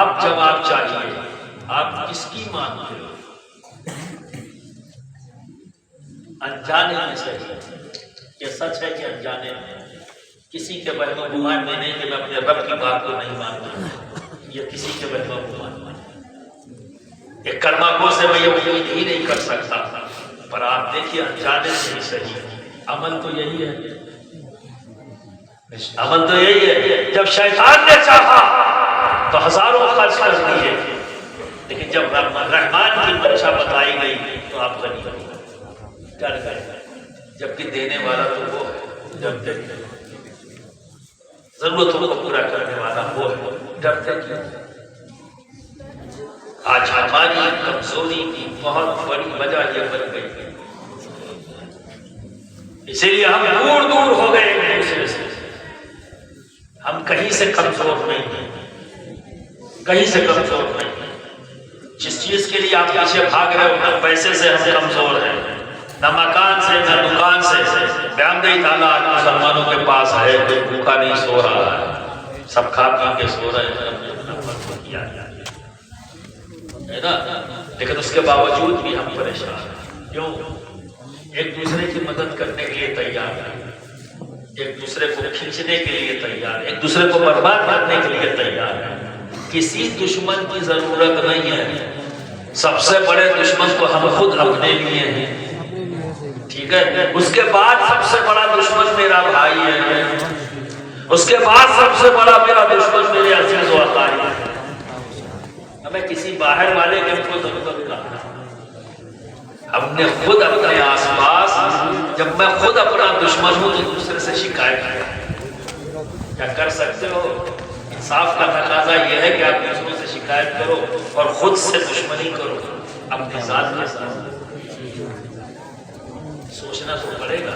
اب جواب چاہیے، آپ کس کی مانتے ہو؟ انجانے میں صحیح، یہ سچ ہے کہ انجانے میں کسی کے وہم و گمان میں نہیں کہ میں اپنے رب کی بات کو نہیں مانتا، یہ کسی کے وہم و گمان میں ایک کرما کو سے میں یہ امید ہی نہیں کر سکتا، پر آپ دیکھیے انجانے سے ہی صحیح، عمل تو یہی ہے، عمل تو یہی ہے۔ جب شیطان نے چاہا تو ہزاروں خرچ کر دیے، لیکن جب رحمان کی منشا بتائی گئی تو آپ غنی ڈر گئے، جبکہ دینے والا تو وہ ہے، ڈرتے ضرورتوں کو پورا کرنے والا وہ ہے، ڈرتے کیوں؟ آج ہماری کمزوری کی بہت بڑی وجہ یہ بن گئی، اسی لیے ہم دور دور ہو گئے ایک دوسرے سے۔ ہم کہیں سے کمزور نہیں ہیں، کہیں سے کمزور نہیں ہیں۔ جس چیز کے لیے آپ پیچھے بھاگ رہے ہو، نہ پیسے سے ہم کمزور ہیں، نہ مکان سے، نہ دکان سے۔ بیامدی تعالیٰ آج مسلمانوں کے پاس ہے، کوئی بھوکا نہیں سو رہا ہے، سب کھا پی کے سو رہے ہیں، اپنا فرض کیا ہے نا، لیکن اس کے باوجود بھی ہم پریشان ہیں۔ کیوں؟ ایک دوسرے کی مدد کرنے کے لیے تیار ہیں، ایک دوسرے کو کھینچنے کے لیے تیار ہیں، ایک دوسرے کو برباد کرنے کے لیے تیار ہیں۔ کسی دشمن کی ضرورت نہیں ہے، سب سے بڑے دشمن تو ہم خود اپنے لیے ہیں، ٹھیک ہے؟ اس کے بعد سب سے بڑا دشمن میرا بھائی ہے، اس کے بعد سب سے بڑا میرا دشمن میرے عزیز و اقارب ہے۔ ہمیں کسی باہر والے کے کو ضرورت نہیں، ہم نے خود اپنے آس پاس، جب میں خود اپنا دشمن ہوں تو دوسرے سے شکایت کیا کر سکتے ہو؟ انصاف کا تقاضا یہ ہے کہ آپ دوسروں سے شکایت کرو اور خود سے دشمنی کرو اپنی ذات کے ساتھ۔ سوچنا تو پڑے گا،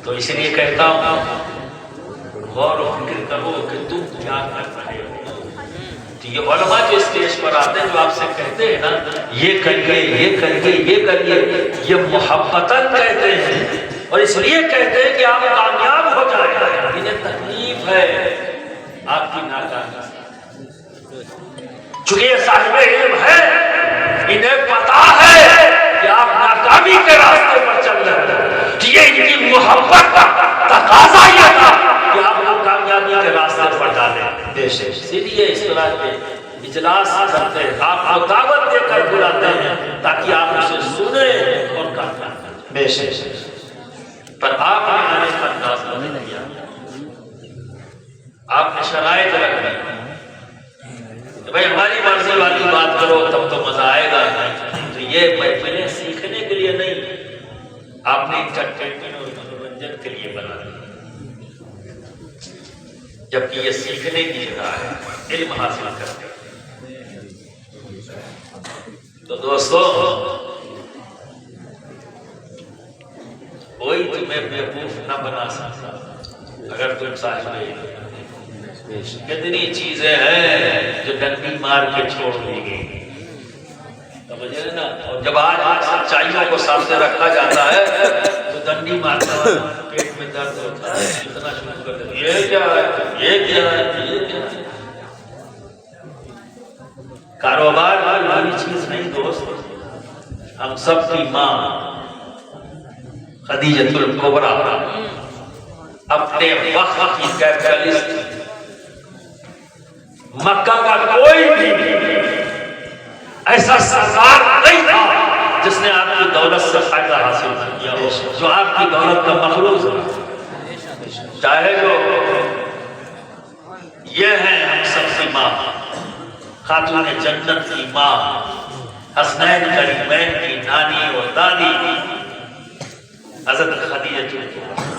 تو اس لیے کہتا ہوں غور و فکر کرو کہ تم کیا کر رہے ہو۔ تو یہ علماء جو اسٹیج پر آتے ہیں، جو آپ سے کہتے ہیں نا یہ کریے، یہ کریے، یہ کریے، یہ محبتاً کہتے ہیں، اور اس لیے کہتے ہیں کہ آپ کامیاب ہو جائیں۔ انہیں تکلیف ہے آپ کی ناکامی سے، چونکہ یہ صاحب علم ہے، انہیں پتا ہے کہ آپ ناکامی کے راستے پر چل رہے ہیں، تو یہ ان کی محبت کا تقاضا یہ تھا کہ آپ کو کامیابی کے راستے پر ڈالیں۔ اسی لیے اس طرح کے اجلاس کرتے ہیں، آپ کو دعوت دے کر بلاتے ہیں تاکہ آپ اسے سنیں اور کام کریں۔ بے شک پر آپ نے آنے کا انداز بدل دیا، آپ نے شرائط رکھ دی کہ بھائی ہماری مرضی والی بات کرو تب تو مزہ آئے گا، تو یہ محفلیں سیکھنے کے لیے نہیں، آپ نے انٹرٹینمنٹ اور منورنجن کے لیے بنا دی، جبکہ یہ سیکھنے کی جگہ ہے، علم حاصل کرتے ہیں۔ تو دوستو، کوئی تمہیں بیوقوف نہ بنا سکتا اگر تم صاحب علم۔ کتنی چیزیں ہیں جو ڈنڈی مار کے چھوڑ دی گئی، سمجھے نا؟ اور جب آج سچائیوں کو سامنے رکھا جاتا ہے تو ڈنڈی مارتا ہے، پیٹ میں درد ہوتا ہے، اتنا شروع کر دیتے یہ کیا ہے، یہ کیا ہے، یہ کیا ہے۔ کاروبار والی چیز نہیں دوست، ہم سب کی ماں خدیجۃ الکبریٰ اپنے وقت کی کیپٹلسٹ، مکہ کا کوئی بھی ایسا سردار نہیں تھا جس نے آپ کی دولت سے فائدہ حاصل کیا ہو، جو آپ کی دولت کا مخلوق ہے، چاہے وہ یہ ہیں ہم سب کی ماں، خاتون جنت کی ماں، حسنین کریمین کی نانی اور دادی حضرت خدیجہ الکبریٰ۔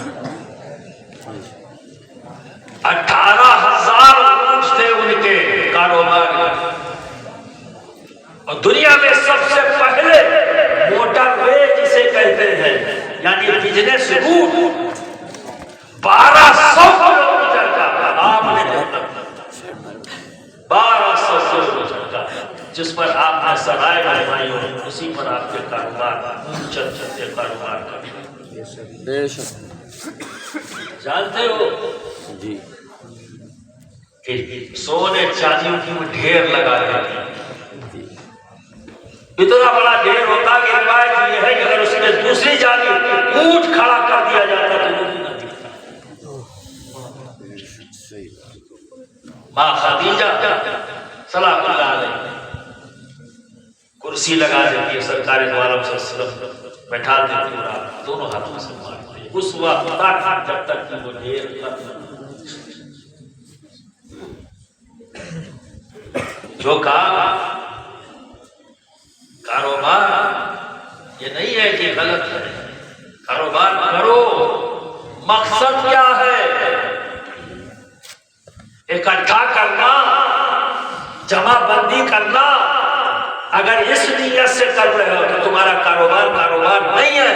18,000 عروج تھے ان کے کاروبار، اور دنیا میں سب سے پہلے موٹر وے جسے کہتے ہیں یعنی بزنس روٹ 1200 کلومیٹر کا آپ نے 1200 کلومیٹر کا، جس پر آپ نے سرائے بنوائی ہو، اسی پر آپ کے کاروبار چلتے کاروبار کا۔ جانتے ہو جی کہ سونے چاندیوں کی ڈھیر لگا دیتے ہیں، اتنا بڑا ڈھیر ہوتا کہ روایت یہ ہے کہ اگر اس میں دوسری جانب اونٹ کھڑا کر دیا جاتا تو وہ بھی نہ دکھتا۔ ماں خدیجہ سلام اللہ علیہ کرسی لگا دیتی ہے، سرکار دو عالم صلی اللہ علیہ وسلم بیٹھا دیتی اور آپ دونوں ہاتھوں سے مارتے ہیں اس وقت تک جب تک کہ وہ ڈھیر ختم۔ جو کہا کاروبار یہ نہیں ہے کہ غلط ہے، کاروبار کرو، مقصد کیا ہے؟ اکٹھا کرنا، جمع بندی کرنا۔ اگر اس نیت سے کر رہے ہو تو تمہارا کاروبار نہیں ہے،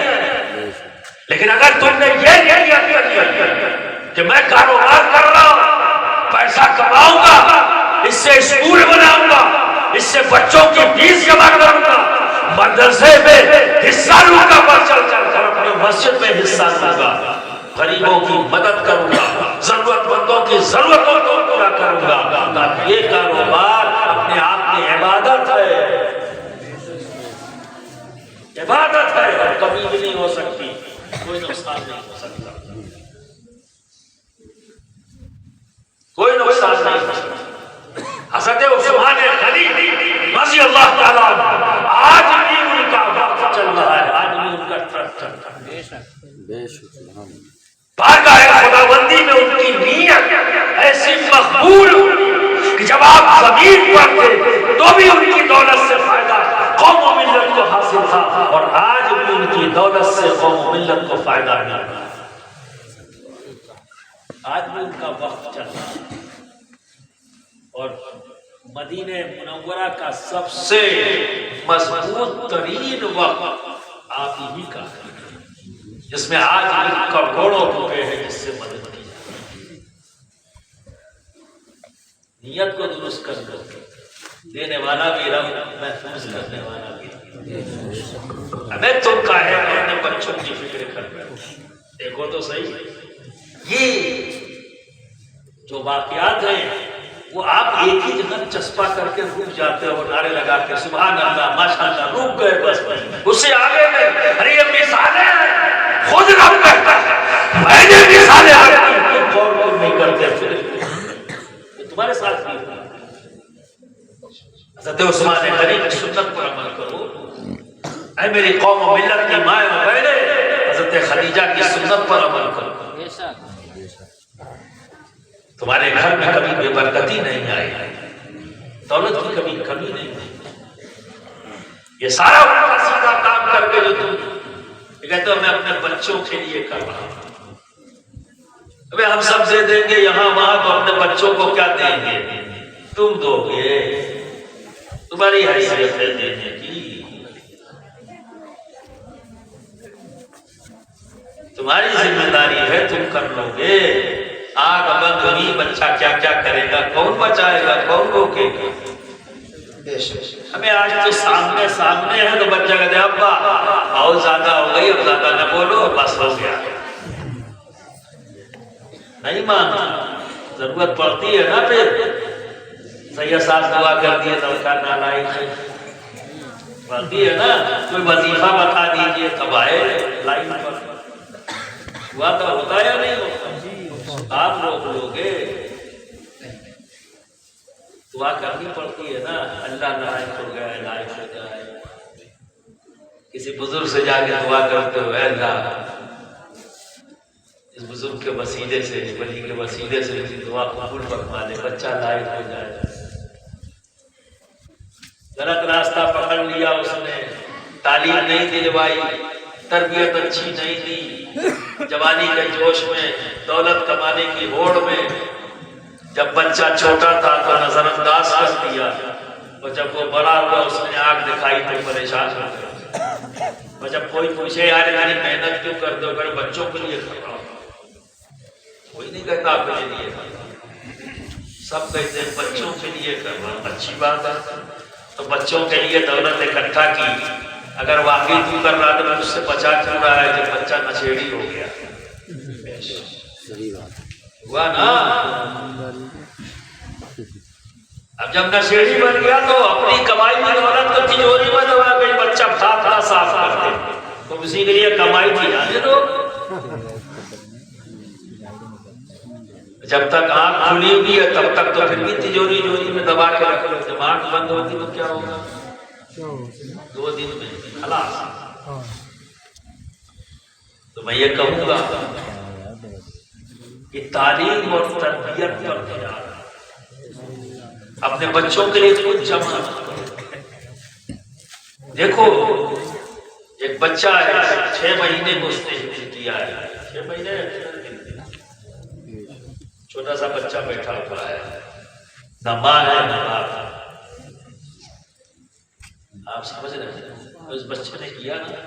لیکن اگر تم نے یہ نیت کر لی کہ میں کاروبار کر رہا ہوں، پیسہ کماؤں گا، اس سے اسکول بناؤں گا، اس سے بچوں کی فیس جمع کروں گا، مدرسے میں حصہ لوں گا، پر چل کر اپنی مسجد میں حصہ لوں گا، غریبوں کی مدد کروں گا، ضرورت مندوں کی ضرورتوں کو پورا کروں گا، تاکہ یہ کاروبار اپنے آپ میں عبادت ہے، عبادت ہے، کبھی بھی نہیں ہو سکتی، کوئی نقصان نہیں ہو سکتا، کوئی نقصان نہیں ہو سکتا۔ حضرت عثمان غنی رضی اللہ تعالیٰ آج بھی ان کا وقت چل رہا ہے، آج بھی ان کا ٹرک چل رہا ہے، بارگاہ خداوندی میں ان کی نیت ایسی مقبول کہ جب آپ زمین پر تھے تو بھی ان کی دولت سے فائدہ قوم و ملت کو حاصل تھا، اور آج بھی ان کی دولت سے قوم و ملت کو فائدہ مل رہا ہے، آج بھی ان کا وقت چل رہا ہے۔ اور مدینہ منورہ کا سب سے مضبوط ترین وقت آپ ہی کا ہے، جس میں آج بھی کروڑوں روپے ہیں جس سے مدد کی جائے۔ نیت کو درست کر دو، دینے والا بھی رب، محفوظ کرنے والا بھی رب۔ ہمیں تم کا ہے اپنے بچوں کی فکر کر رہے ہو، دیکھو تو صحیح، یہ جو واقعات ہیں وہ آپ ایک ہی جگہ چسپا کر کے رک جاتے ہو، نعرے لگا کے سبحان اللہ ماشاءاللہ، رک گئے بس، اس سے آگے گئے۔ ارے یہ مثالیں ہیں، خود رب کہتا ہے میں نے مثالیں غور نہیں کرتے، تمہارے ساتھ حضرت عثمان غنی کی سنت پر عمل کرو. اے میری قوم و ملت کی مائیں و بہنیں، حضرت خدیجہ کی سنت پر عمل کرو. تمہارے گھر میں کبھی بے برکتی نہیں آئی، دولت کی کبھی کمی نہیں ہوئی. یہ سارا الٹا سیدھا کام کر کے جو تم کہتے ہو میں اپنے بچوں کے لیے کر رہا ہوں. ابھی ہم سب دے دیں گے یہاں وہاں، تو اپنے بچوں کو کیا دیں گے؟ تم دو گے، تمہاری حیثیت ہے دینے کی، تمہاری ذمہ داری ہے، تم کر لو گے. آگ بند ہوئی، بچہ کیا کیا کرے گا، کون بچائے گا، کون روکے گا؟ ہمیں آج تو سامنے ہے تو بچہ کہتے ہیں ابا بہت زیادہ ہو گئی، اب زیادہ نہ بولو، بس ہو گیا. نہیں مانتا، ضرورت پڑتی ہے نا. پھر سید صاحب دعا کر دیے لڑکا نالائق ہے، پڑتی ہے نا. کوئی وظیفہ بتا دیجئے تب آئے لائن پر. ہوا تو ہوتا یا نہیں ہوتا؟ آپ روک لو گے، دعا کرنی پڑتی ہے نا. اللہ لائق ہو گیا، لائق ہو جائے. کسی بزرگ سے جا کے دعا کرتے ہوئے اللہ اس بزرگ کے وسیلے سے، ولی کے وسیلے سے میری دعا قبول فرما لے، بچہ لائق ہو جائے. غلط راستہ پکڑ لیا اس نے، تعلیم نہیں دلوائی، تربیت اچھی نہیں دی، جوانی کے جوش میں، دولت کمانے کی ہوڑ میں جب بچہ چھوٹا تھا تو نظر انداز کر دیا، اور جب وہ بڑا ہوا اس نے آنکھ دکھائی تو پریشان ہو گیا. اور جب کوئی پوچھے یار اتنی محنت کیوں کرتے ہو، کہ بچوں کے لیے کر رہا ہوں. کوئی نہیں کہتا اپنے لیے، سب کہتے ہیں بچوں کے لیے کر رہا ہوں. اچھی بات ہے. تو بچوں کے لیے دولت اکٹھا کی، اگر واقعی تو کر رہا تو اس سے بچا کیوں رہا ہے جب بچہ نشیڑی ہو گیا؟ ہوا نا. اب جب نشیڑی بن گیا تو اپنی کمائی کی دولت کو تجوری میں دبا کے بچہ پھاپڑا صاف کرتے، تو اسی کے لیے کمائی کی جانے دو. جب تک آنکھ کھلی ہوئی ہے تب تک تو پھر بھی تجوری میں دبا کے رکھ لو. جب آنکھ بند ہوتی تو کیا ہوگا؟ 2 دن میں خلاص. تو میں یہ کہوں گا کہ تعلیم اور تربیت پر دھیان، اپنے بچوں کے لیے کچھ جمع کرو. دیکھو ایک بچہ ہے 6 مہینے کو اس نے کیا ہے، 6 مہینے چھوٹا سا بچہ بیٹھا ہوا ہے، نہ ماں ہے نہ باپ ہے. آپ سمجھ رہے ہیں؟ اس بچے نے کیا نا،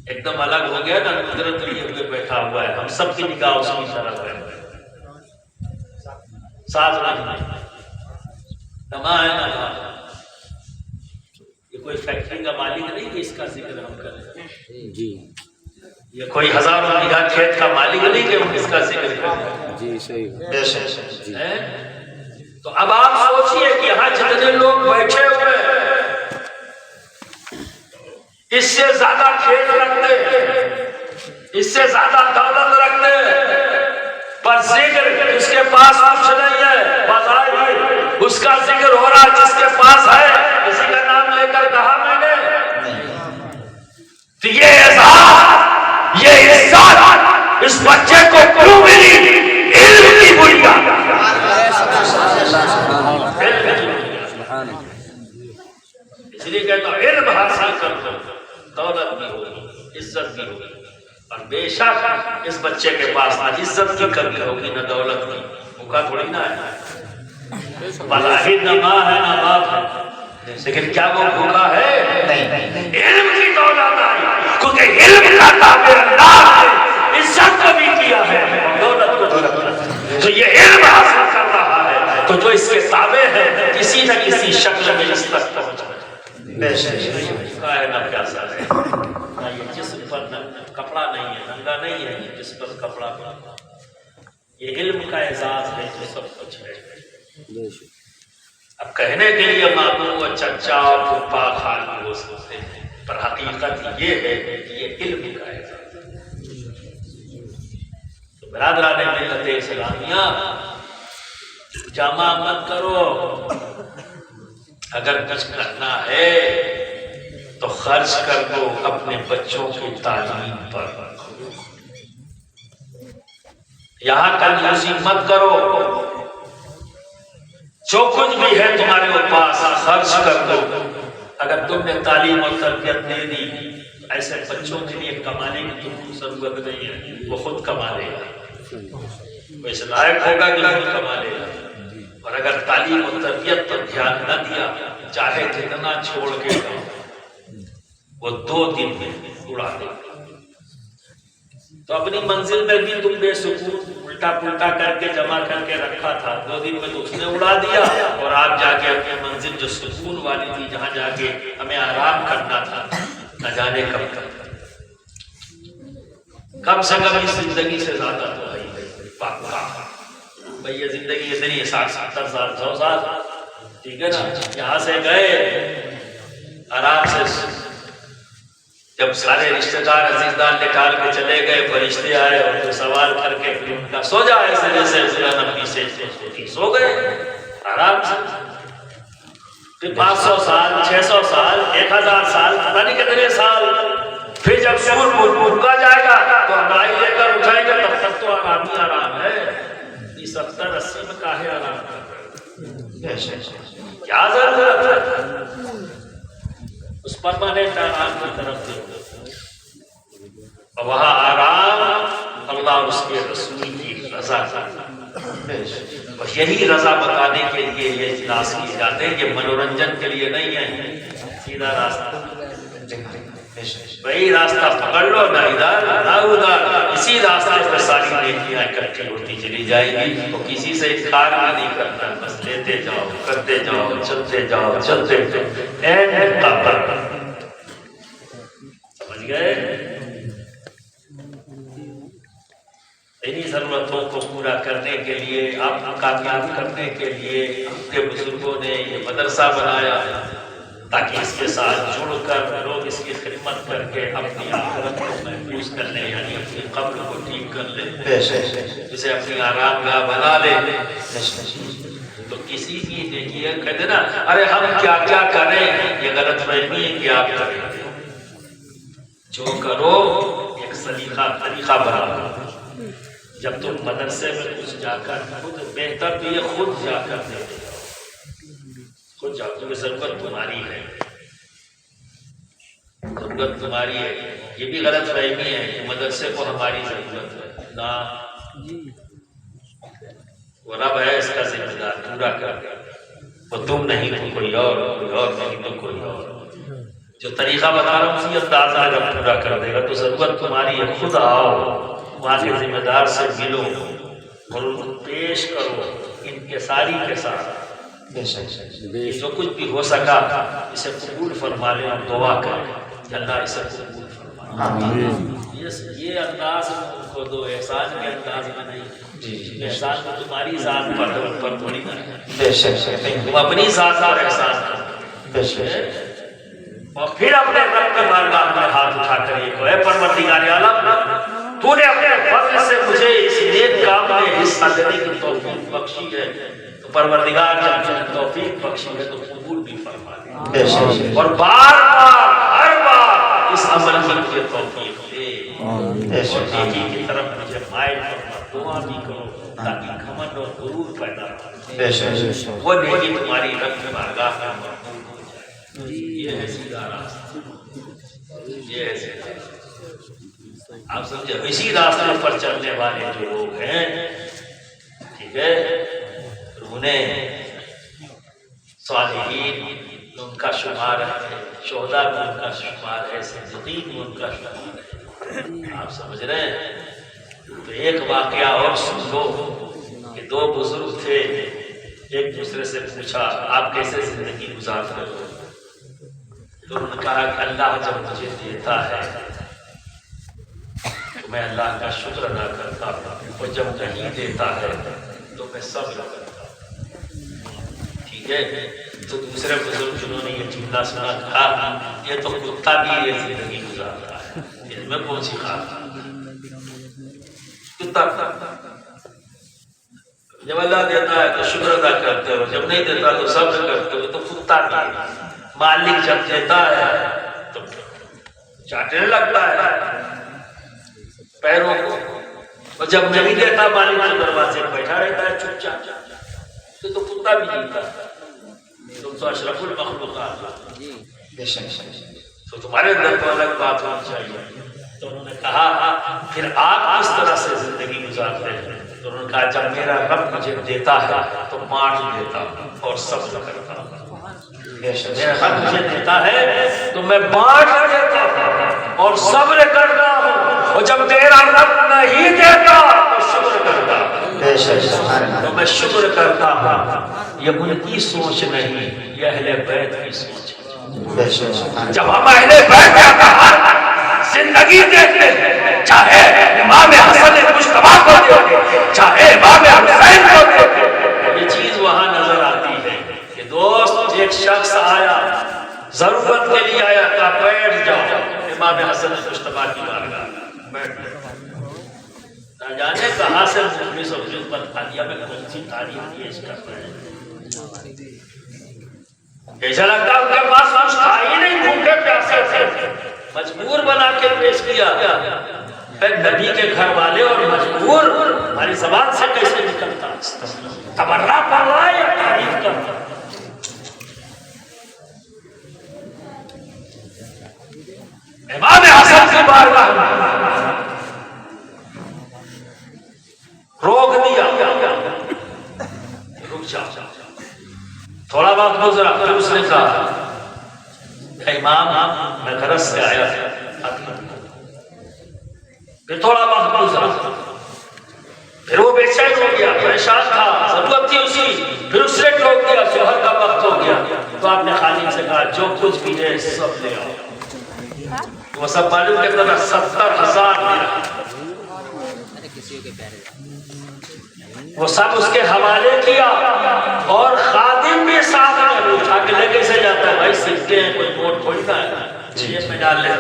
ایک دم الگ ہو گیا نا، قدرت لیے ہوئے بیٹھا ہوا ہے. ہم سب کی نگاہ اس کی طرف ہے، ساتھ نہیں، نہ ماں ہے نہ باپ. یہ کوئی فیکٹری کا مالک نہیں کہ اس کا ذکر ہم کریں جی. یہ کوئی ہزاروں بیگھہ کھیت کا مالک نہیں کہ ہم اس کا ذکر کریں جی. صحیح ہے. تو اب آپ سوچئے کہ یہاں جتنے لوگ بیٹھے ہوئے ہیں اس سے زیادہ کھیت رکھتے، اس سے زیادہ دولت رکھتے، پر ذکر جس کے پاس کچھ نہیں ہے بظاہر اس کا ذکر ہو رہا جس کے پاس ہے. کسی کا نام لے کر کہا میں نے. تو یہ اعزاز، یہ عزت اس بچے کو کیوں ملی؟ علم کی بنیاد. اس لیے کہتا ہوں علم حاصل کر دو، دولت بھی ہوگی، عزت بھی ہوگی. اور بے شک اس بچے کے پاس نہ عزت کی کمی ہوگی نہ دولت کی. بھوکا تھوڑی نہ ہے، بظاہر نہ ماں ہے نہ باپ ہے، لیکن کیا وہ بھوکا ہے؟ نہیں. علم کی دولت آئی کیونکہ علم کا تابع اللہ ہے، عزت کو بھی کیا ہے، دولت کو دولت. تو یہ علم حاصل کر رہا ہے تو جو اس کے تابع ہے کسی نہ کسی شکل میں اس تک پہنچا ہے. نہ پیاسا ہے، نہ یہ جسم پر نہ کپڑا نہیں ہے، ننگا نہیں ہے یہ جس پر کپڑا پڑا. یہ علم کا اعزاز ہے جو سب کچھ ہے. اب کہنے کے لیے ماموں چچا پھپھا خالہ وہ سوچتے ہیں، پر حقیقت یہ ہے کہ یہ علم کا اعزاز ہے. تو برادران ملت اسلامیہ، جامع مت کرو، اگر کچھ کرنا ہے تو خرچ کر دو اپنے بچوں کی تعلیم پر، یہاں کنجوسی مت کرو، جو کچھ بھی ہے تمہارے پاس خرچ کر دو۔ اگر تم نے تعلیم اور تربیت دے دی، ایسے بچوں کے لیے کمانے کی تم کو ضرورت نہیں ہے، وہ خود کما لے گا، وہ اس لائق ہوگا کہ خود کما لے گا۔ اور اگر تعلیم اور تربیت پر دھیان نہ دیا، چاہے جتنا چھوڑ کے جاؤ، وہ 2 دن میں اڑا دے گا۔ تو اپنی منزل میں بھی تم بے سکون الٹا پلٹا کر کے جمع کر کے رکھا تھا، 2 دن میں تو اس نے اڑا دیا، اور آپ جا کے اپنی منزل جو سکون والی تھی، جہاں جا کے ہمیں آرام کرنا تھا، نہ جانے کب تک۔ کم سے کم اس زندگی سے زیادہ تو ہے پاکا بھائی، یہ زندگی اتنی 60-70 سال 100 سال، ٹھیک ہے نا؟ یہاں سے گئے آرام سے، جب سارے رشتہ دار عزیزدار نکال کے چلے گئے، فرشتے آئے اور تو سوال کر کے پھر ان کا سو جا ایسے جیسے فلاں نبی سے سو گئے آرام سے۔ پھر 500 سال 600 سال 1000 سال پتہ نہیں کتنے سال، پھر جب سور بھٹکا جائے گا تو ہماری لے کر اٹھائیں گے، تب تک تو آرام ہی آرام ہے۔ 70-80 میں کاہے آرام کر، کیا ضرورت ہے اس پرماننٹ آرام کی طرف دیکھو، اور وہاں آرام اللہ اور اس کے رسول کی رضا کا، اور یہی رضا بتانے کے لیے یہ اجلاس کیے جاتے ہیں، یہ منورنجن کے لیے نہیں ہے، سیدھا راستہ، وہی راستہ پکڑ لو، نہ ادھر نہ ادھر، اسی راستے پر ساری نیکیاں اکٹھی ہوتی چلی جائیں گی۔ تو کسی سے انکار نہیں کرنا، بس لیتے جاؤ، کرتے جاؤ، چلتے جاؤ، چلتے جاؤ، اینڈ پر سمجھ گئے؟ انہی ضرورتوں کو پورا کرنے کے لیے، آپ کو کامیاب کرنے کے لیے ہم کے بزرگوں نے یہ مدرسہ بنایا، تاکہ اس کے ساتھ جڑ کر لوگ اس کی خدمت کر کے اپنی آخرت کو محفوظ کر لیں، یعنی اپنی قبر کو ٹھیک کر لیں، اسے اپنی آرام گاہ بنا لیں۔ تو کسی کی دیکھیے کہتے نا، ارے ہم کیا کیا کریں، یہ غلط فہمی ہے کہ آپ کریں، جو کرو ایک طریقہ بنا۔ جب تم مدرسے میں کچھ جا کر خود، بہتر تو یہ خود جا کر دے دو، خود جاؤ، کیونکہ ضرورت تمہاری ہے، ضرورت تمہاری ہے۔ یہ بھی غلط فہمی ہے کہ مدرسے کو ہماری ضرورت ہے، نہ، وہ رب ہے اس کا ذمہ دار، پورا کر دے، وہ تم نہیں تو کوئی اور، کوئی اور نہیں تو کوئی اور۔ جو طریقہ بتا رہا ہوں اسی انداز میں اگر پورا کر دے گا تو ضرورت تمہاری ہے، خود آؤ وہاں کے ذمہ دار سے ملو اور ان کو پیش کرو انکساری کے ساتھ، جو کچھ بھی ہو سکا اسے قبول فرما لے، اور دعا کریں کہ اللہ اسے قبول فرما۔ یہ انداز ان کو دو، احسان کے انداز میں نہیں، احسان کو تمہاری ذات پر تھوڑی نہ، تم اپنی ذات پر احسان کرو، اور پھر اپنے رب کے بارگاہ میں ہاتھ اٹھا کر یہ کہو، اے پروردگار عالم، تو نے اپنے فضل سے مجھے اس نیک کام میں حصہ دینے کی توفیق بخشی ہے، تو پروردگار جب تجھے توفیق بخشی ہے تو قبول بھی فرما دے، اور بار بار ہر بار اس عمل میں مجھے توفیق دے، اور نیکی کی طرف مجھے مائل فرما، دعا بھی کرو تاکہ گھمنڈ اور غرور پیدا ہو، وہ نیکی تمہاری رب کی بارگاہ میں مقبول ہو جائے۔ یہ ہے سیدھا راستہ، یہ ہے سیدھا راستہ، آپ سمجھے؟ اسی راستے پر چلنے والے جو لوگ ہیں، ٹھیک ہے، انہیں صالحین میں ان کا شمار ہے، شہداء میں ان کا شمار ہے، صدیقین میں ان کا شمار ہے، آپ سمجھ رہے ہیں؟ تو ایک واقعہ اور سن لو کہ 2 بزرگ تھے، ایک دوسرے سے پوچھا آپ کیسے زندگی گزار رہے ہو؟ تو انہوں نے کہا کہ اللہ جب مجھے دیتا ہے تو میں اللہ کا شکر ادا کرتا ہوں، اور جب نہیں دیتا ہے تو میں صبر کرتا ہوں، ٹھیک ہے؟ تو دوسرے بزرگ جنہوں نے یہ جملہ سنا کہا یہ تو کتا بھی یہ زندگی گزارتا ہے، اس میں کون سی خاص کتا؟ جب اللہ دیتا ہے تو شکر ادا کرتے ہو، جب نہیں دیتا تو صبر کرتے ہو، تو کتا نہیں ہے۔ مالک جب دیتا ہے تو چاٹنے لگتا ہے پیروں کو، اور جب نہیں دیتا مالک کے دروازے پر بیٹھا رہتا ہے چپ چاپ، تو کتا بھی جیتا ہے۔ تم تو اشرف المخلوقات ہو، تو تمہارے اندر تو الگ بات ہونی چاہیے۔ تو انہوں نے کہا پھر آپ کس طرح سے زندگی گزارتے ہیں؟ تو انہوں نے کہا جب میرا رب مجھے دیتا ہے تو بانٹ دیتا ہوں اور صبر کرتا ہوں۔ میرا رب مجھے دیتا ہے تو میں بانٹ دیتا ہوں اور صبر کرتا ہوں، اور جب میرا رب نہیں دیتا تو شکر کرتا ہوں، تو میں شکر کرتا ہوں۔ یہ ان کی سوچ نہیں، یہ اہل بیت کی سوچ ہے۔ جب ہم اہل بیت کا زندگی دیکھتے ہیں، چاہے امام حسن مجتبی کو دیکھتے، چاہے امام حسین کو دیکھتے، یہ چیز وہاں نظر آتی ہے کہ دوست ایک شخص آیا، ضرورت کے لیے آیا، کہا بیٹھ جاؤ امام حسن مجتبی کی بارگاہ میں بیٹھ جاؤ۔ نہ جانے کہاں سے مخلص اور خدمت عالیہ میں کون سی تعریف پیش کر رہے ہیں۔ ایسا لگتا ہے ان کے پاس کچھ تھا ہی نہیں، بھوکے پیاسے تھے، مجبور بنا کے پیش کیا۔ نبی کے گھر والے اور مجبور ہماری زبان سے کیسے نکلتا؟ تبرہ کر رہا ہے یا تعریف کر رہا ہے؟ امام حسن کی بارگاہ میں روک دیا، رک جاؤ، تھوڑا بہت گزرا، پھر اس نے کہا امام میں غرض سے آیا تھا، پھر تھوڑا بہت گزرا، پھر وہ بے چین ہو گیا، پریشان تھا، ضرورت تھی اس کی، پھر اس نے ٹوک دیا، شوہر کا وقت ہو گیا، تو آپ نے خادم سے کہا جو کچھ بھی ہے سب لے آؤ۔ وہ سب معلوم کے اندر 70,000 دیا، وہ سب اس کے حوالے کیا، اور خادم بھی ساتھ میں اٹھا کے لے کیسے جاتا ہے؟ بھائی سکے ہیں، کوئی نوٹ تھوڑی نہ ہے، جیب میں ڈال لے،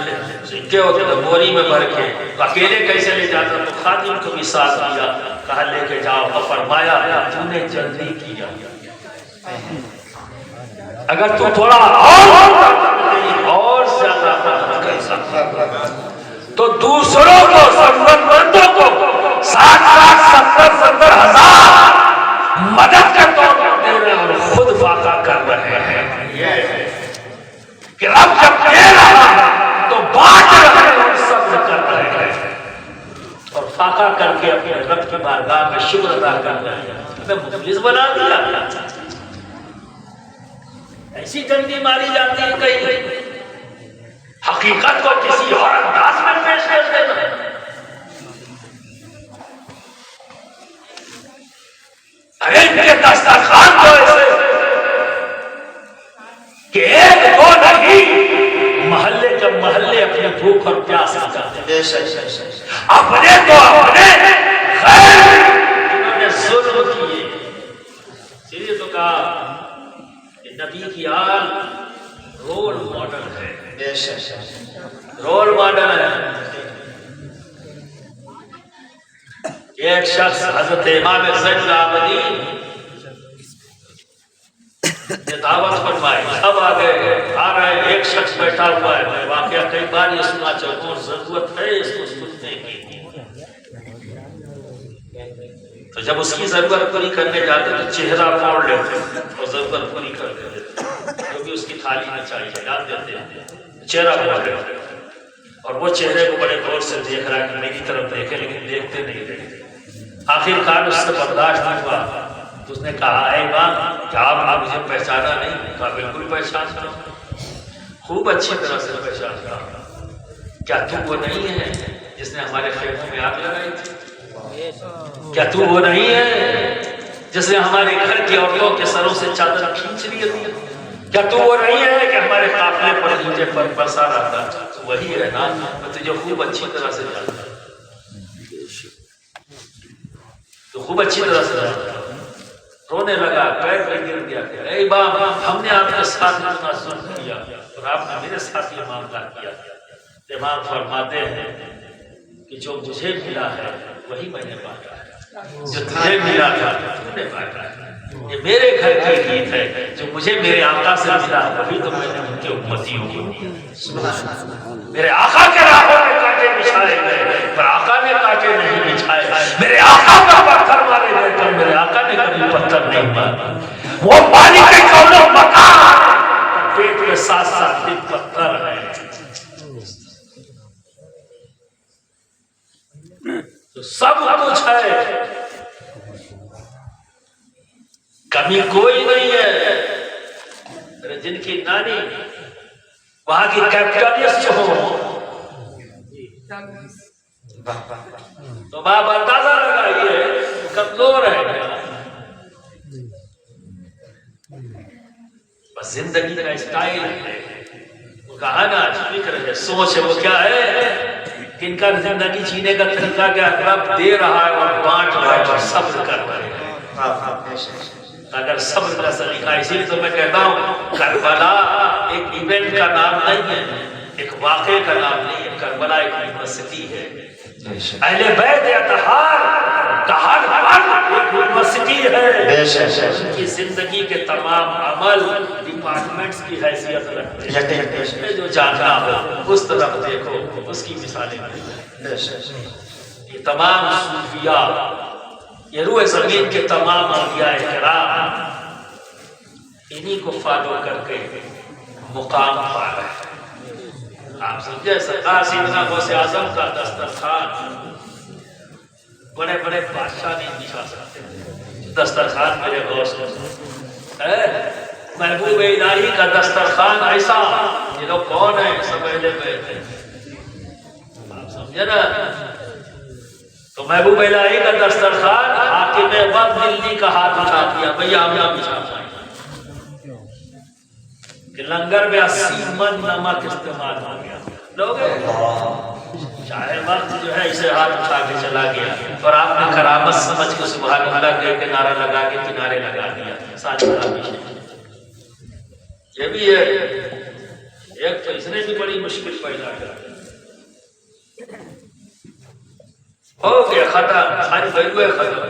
سکے ہوتے تو بوری میں بھر کے، اکیلے کیسے لے جاتا؟ تو خادم کو بھی ساتھ دیا، کہا لے کے جاؤ، اور فرمایا تو نے جلدی کیا، اگر تو تھوڑا اور زیادہ کر سکتا تو دوسروں کو، ضرورت مندوں کو 60,000 مدد کا طور پر دے رہے ہیں اور خود فاقہ کر رہے ہیں۔ یہ کہ رب جب دے رہا ہے تو بانٹ رہے ہیں اور صبر کر رہے ہیں، اور فاقہ کر کے اپنے رب کی بارگاہ میں شکر ادا کر رہے ہیں۔ ہمیں مخلص بنا دیا۔ ایسی ڈنڈی ماری جاتی ہے کہیں، حقیقت کو کسی اور انداز میں پیش کر دینا۔ ان کے دسترخوان تو ایسے کہ ایک دو نہیں، محلے کے محلے اپنے بھوک اور پیاس مٹاتے ہیں، اپنے تو اپنے غیر جنہوں نے ظلم کیے۔ اسی لیے تو کہا کہ نبی کی آل رول ماڈل ہے، رول ماڈل ہے۔ ایک شخص حضرت امام زین العابدین نے دعوت فرمائی، سب آ گئے، آ رہے، ایک شخص بیٹھا ہوا ہے، میں واقعہ کئی بار یہ سنا چاہتا ہوں، ضرورت ہے اس کو سننے کی۔ تو جب اس کی ضرورت پوری کرنے جاتے تو چہرہ موڑ لیتے اور ضرورت پوری کر دیتے، جو بھی اس کی تھالی میں چاہیے ڈال دیتے ہیں، چہرہ موڑ لیتے، اور وہ چہرے کو بڑے غور سے دیکھ رہا ہے کہ میری طرف دیکھے لیکن دیکھتے نہیں دیکھتے۔ آخر کار اس سے برداشت نہیں ہوا تو اس نے کہا اے امام کیا آپ مجھے پہچانا نہیں؟ کہا بالکل پہچانتا ہوں، خوب اچھی طرح سے پہچانتا ہوں۔ کیا تو وہ نہیں ہے جس نے ہمارے خیموں میں آگ لگائی تھی؟ کیا تو وہ نہیں ہے جس نے ہمارے گھر کی عورتوں کے سروں سے چادر کھینچ لی تھی؟ کیا تو وہ نہیں ہے کہ ہمارے قافلے پر نیچے پر برسا رہا تھا؟ وہی ہے نا، میں تجھے خوب اچھی طرح سے جانتا ہوں، تو خوب اچھی طرح سے جانتا ہوں۔ رونے لگا، پیر پہ گر گیا کہ اے امام ہم نے آپ کے ساتھ اتنا ظلم کیا اور آپ نے میرے ساتھ یہ معاملہ کیا۔ امام فرماتے ہیں کہ جو مجھے ملا ہے وہی میں نے پایا ہے، جو تجھے ملا تھا نے بانٹا ہے، یہ میرے گھر کی عید ہے، جو مجھے میرے آقا سے ملا وہی تو میں نے ان کے امتیوں کو دیا۔ میرے آقا کے راہوں میں کانٹے بچھائے گئے پر آقا نے کانٹے نہیں بچھائے، میرے آقا پر پتھر مارے گئے پر میرے آقا نے کبھی پتھر نہیں مارا۔ وہ مالک کون و مکان پیٹ میں 7 دن پتھر ہے، تو سب کچھ ہے، کمی کوئی نہیں ہے۔ جن کی نانی وہاں کی کیپٹلسٹ ہو تو باپ اندازہ لگائیے کمزور ہے کیا؟ بس زندگی کا اسٹائل ہے، وہ کہا نا فکر ہے، سوچ ہے، وہ کیا ہے کہ ان کا زندگی جینے کا طریقہ کیا رب دے رہا ہے اور بانٹ رہا ہے اور صبر کر رہا ہے۔ اگر صبر کا سلیقہ، اسی لیے تو میں کہتا ہوں کربلا ایک ایونٹ کا نام نہیں ہے، ایک واقعے کا نام نہیں ہے، کربلا ایک یونیورسٹی ہے۔ اہل بیت اطہار کا ہر فرد ایک یونیورسٹی ہے، ان کی زندگی کے تمام عمل ڈپارٹمنٹس کی حیثیت رکھتے ہیں، جو جاننا ہو اس طرف دیکھو، اس کی مثالیں ہیں۔ یہ تمام صوفیاء، یہ روح زمین کے تمام اولیاء کرام انہی کو فالو کر کے مقام پا رہے ہیں۔ آپ سمجھے سرکار سیدنا غوث اعظم کا دسترخوان بڑے بڑے بادشاہ نہیں بچھا سکتے، دسترخوان میرے غوث محبوب الہی کا دسترخوان ایسا، یہ لوگ کون ہیں؟ سب اہل بیت ہیں، آپ سمجھے نا؟ تو محبوب الہی کا دسترخوان حاکم وقت دلی کا ہاتھ اٹھا دیا، بھیا ہم یہاں بچھا پائیں کہ لنگر میں 80 من نمک استعمال ہو گیا، لوگ چاہے وقت جو ہے اسے ہاتھ اٹھا کے چلا گیا اور آپ نے کرامت سمجھ کے سبحان اللہ کہہ کے نعرہ لگا کے کنارے لگا دیا، ساتھ یہ بھی ہے۔ ایک تو اس نے بھی بڑی مشکل پیدا کر ہو گیا، ختم، ساری بھائی ختم،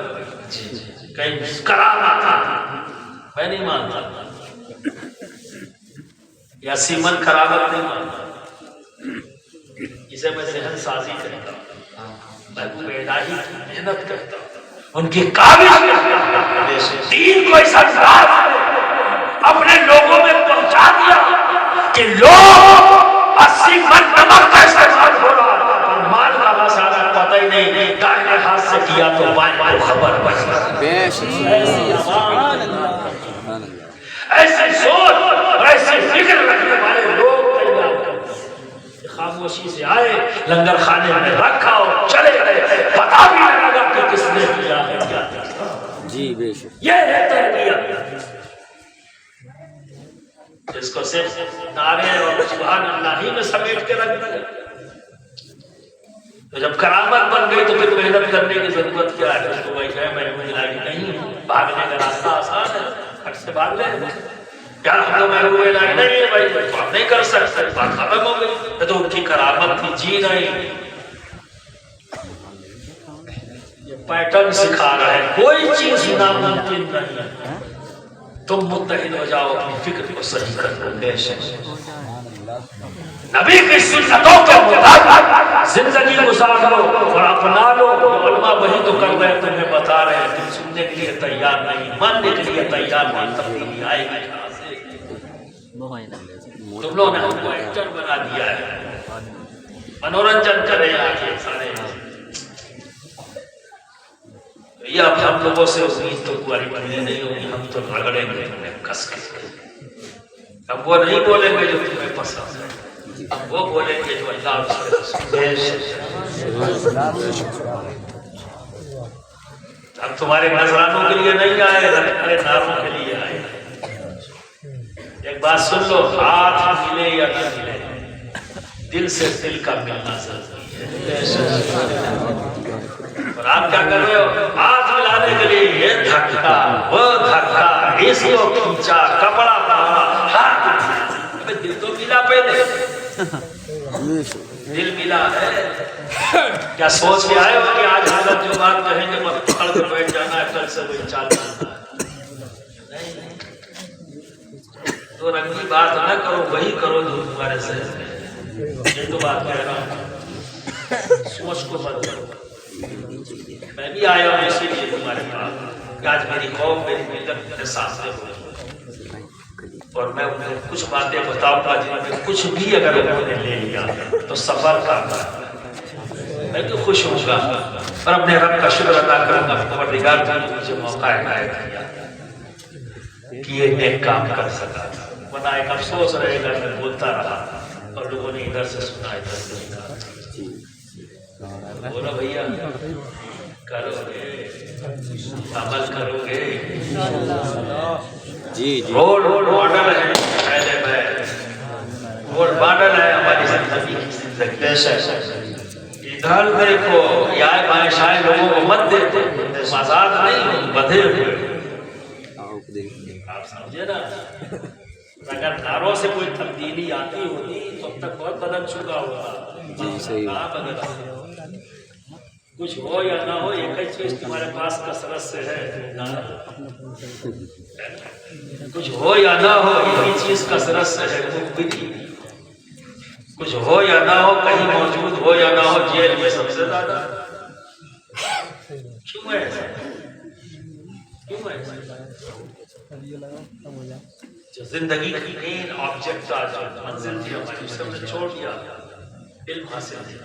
کہیں کرامت تھا، میں نہیں مانتا، یا سیمن کرامت نہیں مانتا، اسے میں ذہن سازی کرتا ہوں، محبوب الہی کی محنت کرتا ہوں، ان کی کاوش دین کو اس انداز اپنے لوگوں میں پہنچا دیا کہ لوگ 80 من نمک کا استعمال ہو رہا اور مال کا مسالہ پتہ ہی نہیں، دائیں ہاتھ سے کیا تو بائیں کو خبر بچتا۔ ایسی سوچ اور ایسی فکر رکھنے والے لوگ خاموشی سے آئے، لنگر خانے میں رکھا اور چلے گئے، پتا بھی نہیں لگا کہ کس نے کیا ہے کیا کیا۔ جی بے شک، یہ ہے تربیت، جس کو صرف نعرے اور سبحان اللہ ہی میں سمیٹ کے رکھ دیا۔ تو جب کرامت بن گئی تو پھر محنت کرنے کی ضرورت کیا ہے؟ اس کو وہی ہے محبوب الہی نہیں، بھاگنے کا راستہ آسان ہے، کھٹ سے بھاگ لیں، یار ہم تو محبوب الہی نہیں ہے بھائی، تو ہم نہیں کر سکتے، بات ختم ہو گئی۔ تو ان کی کرامت تھی، جی نہیں، یہ پیٹرن سکھا رہا ہے، کوئی چیز ناممکن نہیں ہے، تم متحد ہو جاؤ، اپنی فکر کو صحیح کر لو، نبی کی سنتوں کے مطابق زندگی گزار لو اور اپنا لو۔ علماء وہی تو کر رہے ہیں، تمہیں بتا رہے ہیں، تم سننے کے لیے تیار نہیں، ماننے کے لیے تیار نہیں، تبدیلی آئے گی کہاں سے؟ تم لوگوں نے ہم کو ایکٹر بنا دیا ہے، منورنجن کرے آگے سارے۔ یہ اب ہم لوگوں سے امید تو پوری پوری نہیں ہوگی، ہم تو رگڑیں گے تمہیں کس کے، اب وہ نہیں بولیں گے جو تمہیں پسند ہے، اب وہ بولیں گے جو اللہ اس کے پسند۔ اب تمہارے نذرانوں کے لیے نہیں آئے، تمہارے ناروں کے لیے آئے۔ ایک بات سن لو، ہاتھ ملے یا نہ ملے، دل سے دل کا ملنا ضروری ہے۔ اور آپ کیا کر رہے ہو؟ ہاتھ ملانے کے لیے یہ دھکا وہ دھکا، اس کو کھینچا، کپڑا پہنا، ہاتھ دل تو ملا، پہلے دل ملا ہے، کیا سوچ کے آئے ہو کہ آج حضرت جو بات کہیں گے بس پکڑ کے بیٹھ جانا ہے، کل سے وہی چال کرنا ہے؟ نہیں، تو رنگی بات نہ کرو، وہی کرو جو تمہارے ذہن میں ہے۔ یہ تو بات کہہ رہا ہوں، سوچ کو مت کرو۔ میں بھی آیا ہوں اسی لیے تمہارے پاس کہ آج میری قوم میری ملت میرے سامنے ہو، اور میں انہیں کچھ باتیں بتاؤں گا جن میں کچھ بھی اگر انہوں نے لے لیا تو سفر کرنا، میں تو خوش ہوں گا اور اپنے رب کا شکر ادا کروں گا پروردگار نے مجھے موقع عنایت کیا کہ یہ نیک کام کر سکا، ورنہ ایک افسوس رہے گا میں بولتا رہا اور لوگوں نے ادھر سے سنا ادھر سے سنا۔ بولو بھیا کرو گے، عمل کرو گے؟ رول ماڈل ہے پہلے میں، رول ماڈل ہے ہماری زندگی کی زندگی۔ ادھر دیکھو یا بائیں شائیں لوگوں کو مت دیکھو، تم آزاد نہیں ہو، بدھے ہوئے۔ آپ سمجھے نا، اگر دھاروں سے کوئی تبدیلی آتی ہوتی تو اب تک بہت بدل چکا ہوگا۔ کہاں بدل؟ کچھ ہو یا نہ ہو ایک ہی چیز تمہارے پاس کثرت سے ہے، کچھ ہو یا نہ ہو ایک ہی چیز کثرت سے ہے، مقبری۔ کچھ ہو یا نہ ہو، کہیں موجود ہو یا نہ ہو، جیل میں سب سے زیادہ۔ کیوں ہے ایسا؟ کیوں ہے ایسا؟ جو زندگی کی مین آبجیکٹ تھا، جو منزل تھی ہماری، اس کو ہم نے چھوڑ دیا۔ علم حاصل کیا،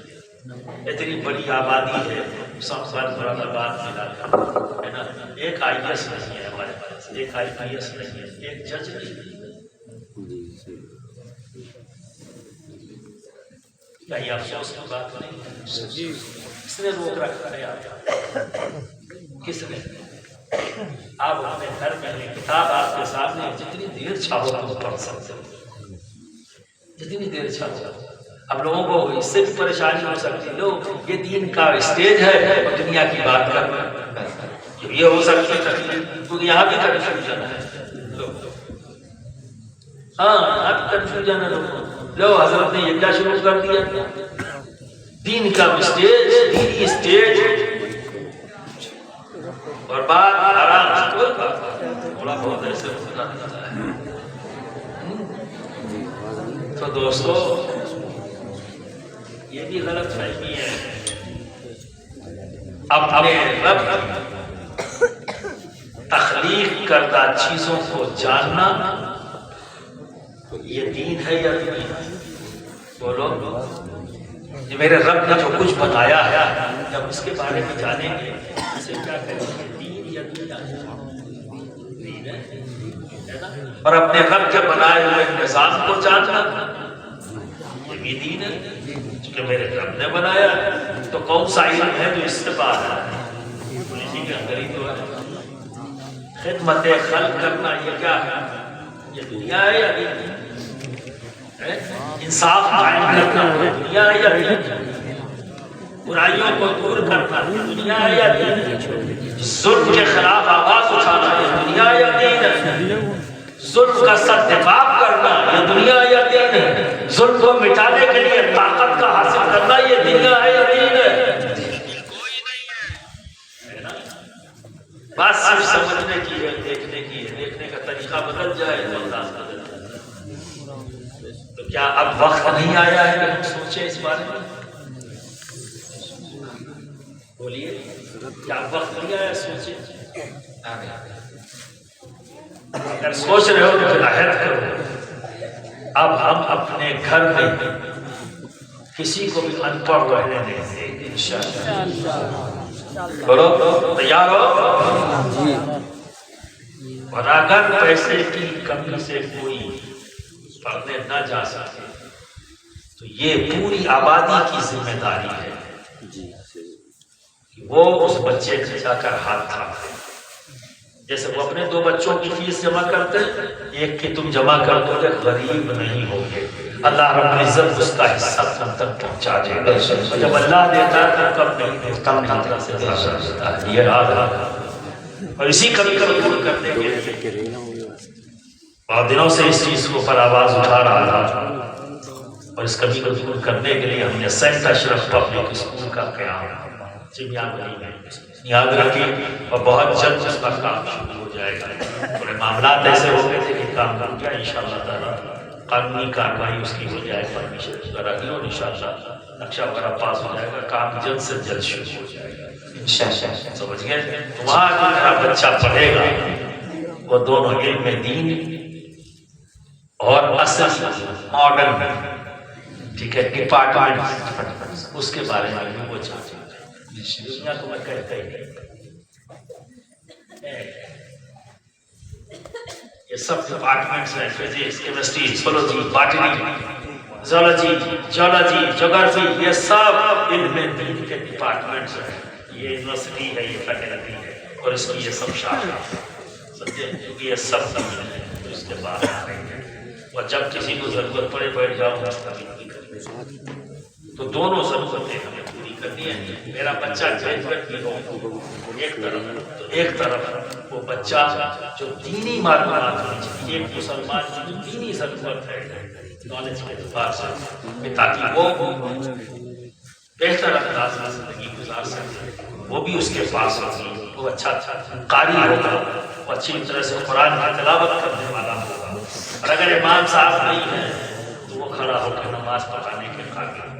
اتنی بڑی آبادی ہے، سب سے بڑا آباد ملا ہے نا، ایک آئی ایس نہیں ہے ہمارے پاس، ایک آئی پی ایس نہیں ہے، ایک جج نہیں ہے۔ کیا یہ افسوس کی بات نہیں ہے؟ کس نے روک رکھا ہے آپ؟ کس نے؟ آپ اپنے گھر میں کتاب آپ کے سامنے جتنی دیر چاہو تم پڑھ سکتے ہو، جتنی دیر چاہو۔ اب لوگوں کو اس سے بھی پریشانی ہو سکتی ہے، لوگ یہ دین کا اسٹیج ہے اور دنیا کی بات کرنا، یہ ہو سکتی ہے کیونکہ یہاں بھی کنفیوژن ہے۔ ہاں یہاں بھی کنفیوژن ہے لوگوں، لو حضرت نے یہ کیا شروع کر دیا؟ دین کا اسٹیج، دینی اسٹیج، اور بات آرام سے تھوڑا بہت ایسے ہوتا ہے۔ تو دوستو یہ بھی غلط فہمی ہے، اپنے رب تخلیق کردہ چیزوں کو جاننا یہ دین ہے یا دین؟ بولو، یہ میرے رب نے جو کچھ بتایا ہے جب اس کے بارے میں جانیں گے اسے کیا کریں گے؟ دین یا دنیا؟ دین ہے نا؟ اور اپنے رب کے بنائے ہوئے نظام کو جاننا یہ بھی دین ہے، کہ میرے رب نے بنایا تو کون سا علم ہے جو اس سے باہر ہے؟ اسی کے اندر ہی تو ہے۔ خدمت خلق کرنا یہ کیا ہے؟ یہ دنیا ہے یا دین ہے؟ انصاف قائم کرنا یہ دنیا ہے یا دین؟ برائیوں کو دور کرنا یہ دنیا ہے یا دین؟ ظلم کے خلاف آواز اٹھانا یہ دنیا ہے یا دین ہے؟ ظلم کا سر دفاع کرنا یہ دنیا یا دین ہے؟ ظلم کو مٹانے کے لیے طاقت کا حاصل کرنا یہ دنیا ہے یا دین ہے؟ بات صرف سمجھنے کی ہے، دیکھنے کی ہے، دیکھنے کا طریقہ بدل جائے تو انداز بدل جائے۔ تو کیا اب وقت نہیں آیا ہے کہ ہم سوچیں اس بارے میں؟ بولیے، کیا اب وقت نہیں آیا سوچیں؟ اگر سوچ رہے ہو تو پھر عہد کرو، اب ہم اپنے گھر میں کسی کو بھی ان پڑھ رہنے دیں گے انشاءاللہ۔ بولو تیار ہو؟ اور اگر پیسے کی کمی سے کوئی پڑھنے نہ جا سکے تو یہ پوری آبادی کی ذمہ داری ہے کہ وہ اس بچے سے جا کر ہاتھ تھامے۔ جیسے وہ اپنے 2 بچوں کی فیس جمع کرتے، ایک کی تم جمع کر دو گے، غریب نہیں ہوگے، اللہ رب العزت اس کا حصہ تم تک پہنچا دے گا۔ اور جب اللہ دیتا ہے تو کب نہیں دیتا، اپنی طرح سے دیتا ہے، یہ یاد رکھنا۔ اور اسی کمی کو دور کرنے کے لیے بہت دنوں سے اس چیز کو پر آواز اٹھا رہا تھا، اور اس کمی کو دور کرنے کے لیے ہم نے سینٹ اشرف پبلک اسکول کا قیام چمیاگلی میں یاد رکھیں، اور بہت جلد اس کا کام شروع ہو جائے گا۔ تھوڑے معاملات ایسے ہو گئے تھے کہ کام رک گیا، انشاءاللہ تعالیٰ قانونی کارروائی اس کی ہو جائے، پرمیشن وغیرہ کی، اور انشاءاللہ نقشہ وغیرہ پاس ہو جائے گا، کام جلد سے جلد شروع ہو جائے گا انشاءاللہ۔ سمجھ گئے؟ وہاں جو میرا بچہ پڑھے گا وہ دونوں علم دین اور اصل ماڈرن، ٹھیک ہے، ڈپارٹمنٹ، اس کے بارے میں بھی وہ چاہتے ہیں۔ دنیا کو میں کہتا ہی نہیں، یہ سب ڈپارٹمنٹس ہیں، physics, chemistry, zoology, botany, zoology, geology, جغرافی، یہ سب علم دین کے ڈپارٹمنٹس ہیں۔ یہ یونیورسٹی ہے، یہ فیکلٹی ہے، اور اس کی یہ سب شاخیں سمجھے، کیونکہ یہ سب سمجھے تو اس کے بعد آ رہے ہیں، اور جب کسی کو ضرورت پڑے بیٹھ جاؤ اس کا بھی کریں، تو دونوں ضرورتیں ہمیں پوری کرنی ہے۔ میرا بچہ گریجویٹ بھی ہو ایک طرف، تو ایک طرف وہ بچہ جو دینی معلومات ہونی چاہیے، ایک مسلمان کی جو دینی ضرورت ہے نالج کے اعتبار سے، تاکہ وہ بہتر انداز میں زندگی گزار سکے، وہ بھی اس کے پاس ہوگی، وہ اچھا قاری ہوگا، وہ اچھی طرح سے قرآن کی تلاوت کرنے والا ہوگا، اور اگر امام صاحب نہیں ہے تو وہ کھڑا ہو کے نماز پڑھانے کے قابل،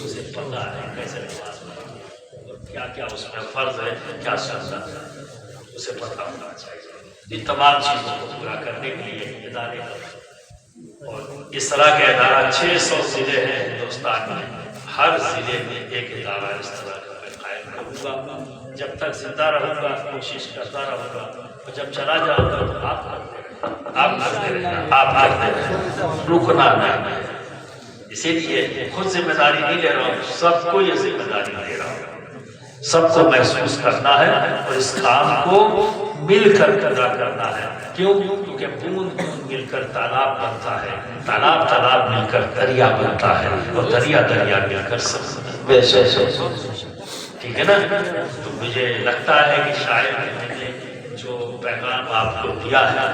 اسے پتہ ہے کیسے نماز پڑھانی اور کیا کیا اس میں فرض ہے، کیا سنت ہے، اسے پتہ ہونا چاہیے۔ ان تمام چیزوں کو پورا کرنے کے لیے ادارے، اور اس طرح کے ادارہ 600 ضلع ہیں ہندوستان میں، ہر ضلع میں ایک ادارہ اس طرح کا میں قائم کروں گا، جب تک زندہ رہوں گا کوشش کرتا رہوں گا، اور جب چلا جاؤں گا تو آپ کرتے رہنا، رکنا نہیں۔ اسی لیے خود ذمہ داری نہیں لے رہا ہوں، سب کو یہ ذمہ داری دے رہا ہوں، سب کو محسوس کرنا ہے، اور اس کام کو مل کر ادا کرنا ہے۔ کیوں؟ کیونکہ بوند بوند مل کر تالاب بنتا ہے، تالاب تالاب مل کر دریا بنتا ہے، اور دریا دریا مل کر سب، ٹھیک ہے نا؟ تو مجھے لگتا ہے کہ شاید میں نے جو پیغام آپ کو دیا ہے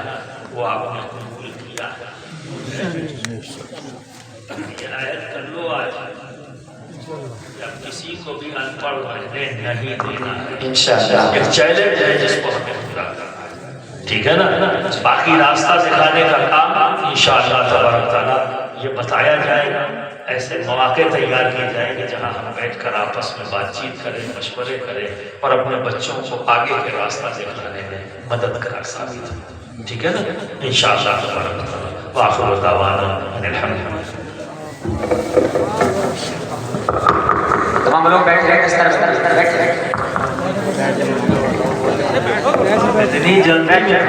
وہ آپ نے قبول کیا ہے۔ یہ آیت کر لو، آج جب کسی کو بھی ان پڑھ رہنے نہیں دینا ہے، انشاءاللہ ایک چیلنج ہے جس کو ہمیں پورا کرنا ہے، ٹھیک ہے نا؟ باقی راستہ دکھانے کا کام انشاءاللہ تبارک تعالیٰ یہ بتایا جائے گا، ایسے مواقع تیار کیے جائیں گے جہاں ہم بیٹھ کر آپس میں بات چیت کریں، مشورے کریں، اور اپنے بچوں کو آگے کے راستہ دکھانے میں مدد کر ثابت ہو، ٹھیک ہے نا؟ انشاءاللہ تبارک تعالیٰ۔ وآخر دعوانا ان الحمد للہ۔ تمام لوگ بیٹھ جائیں، اس طرح بیٹھ جائیں۔ اتنی جلدی میں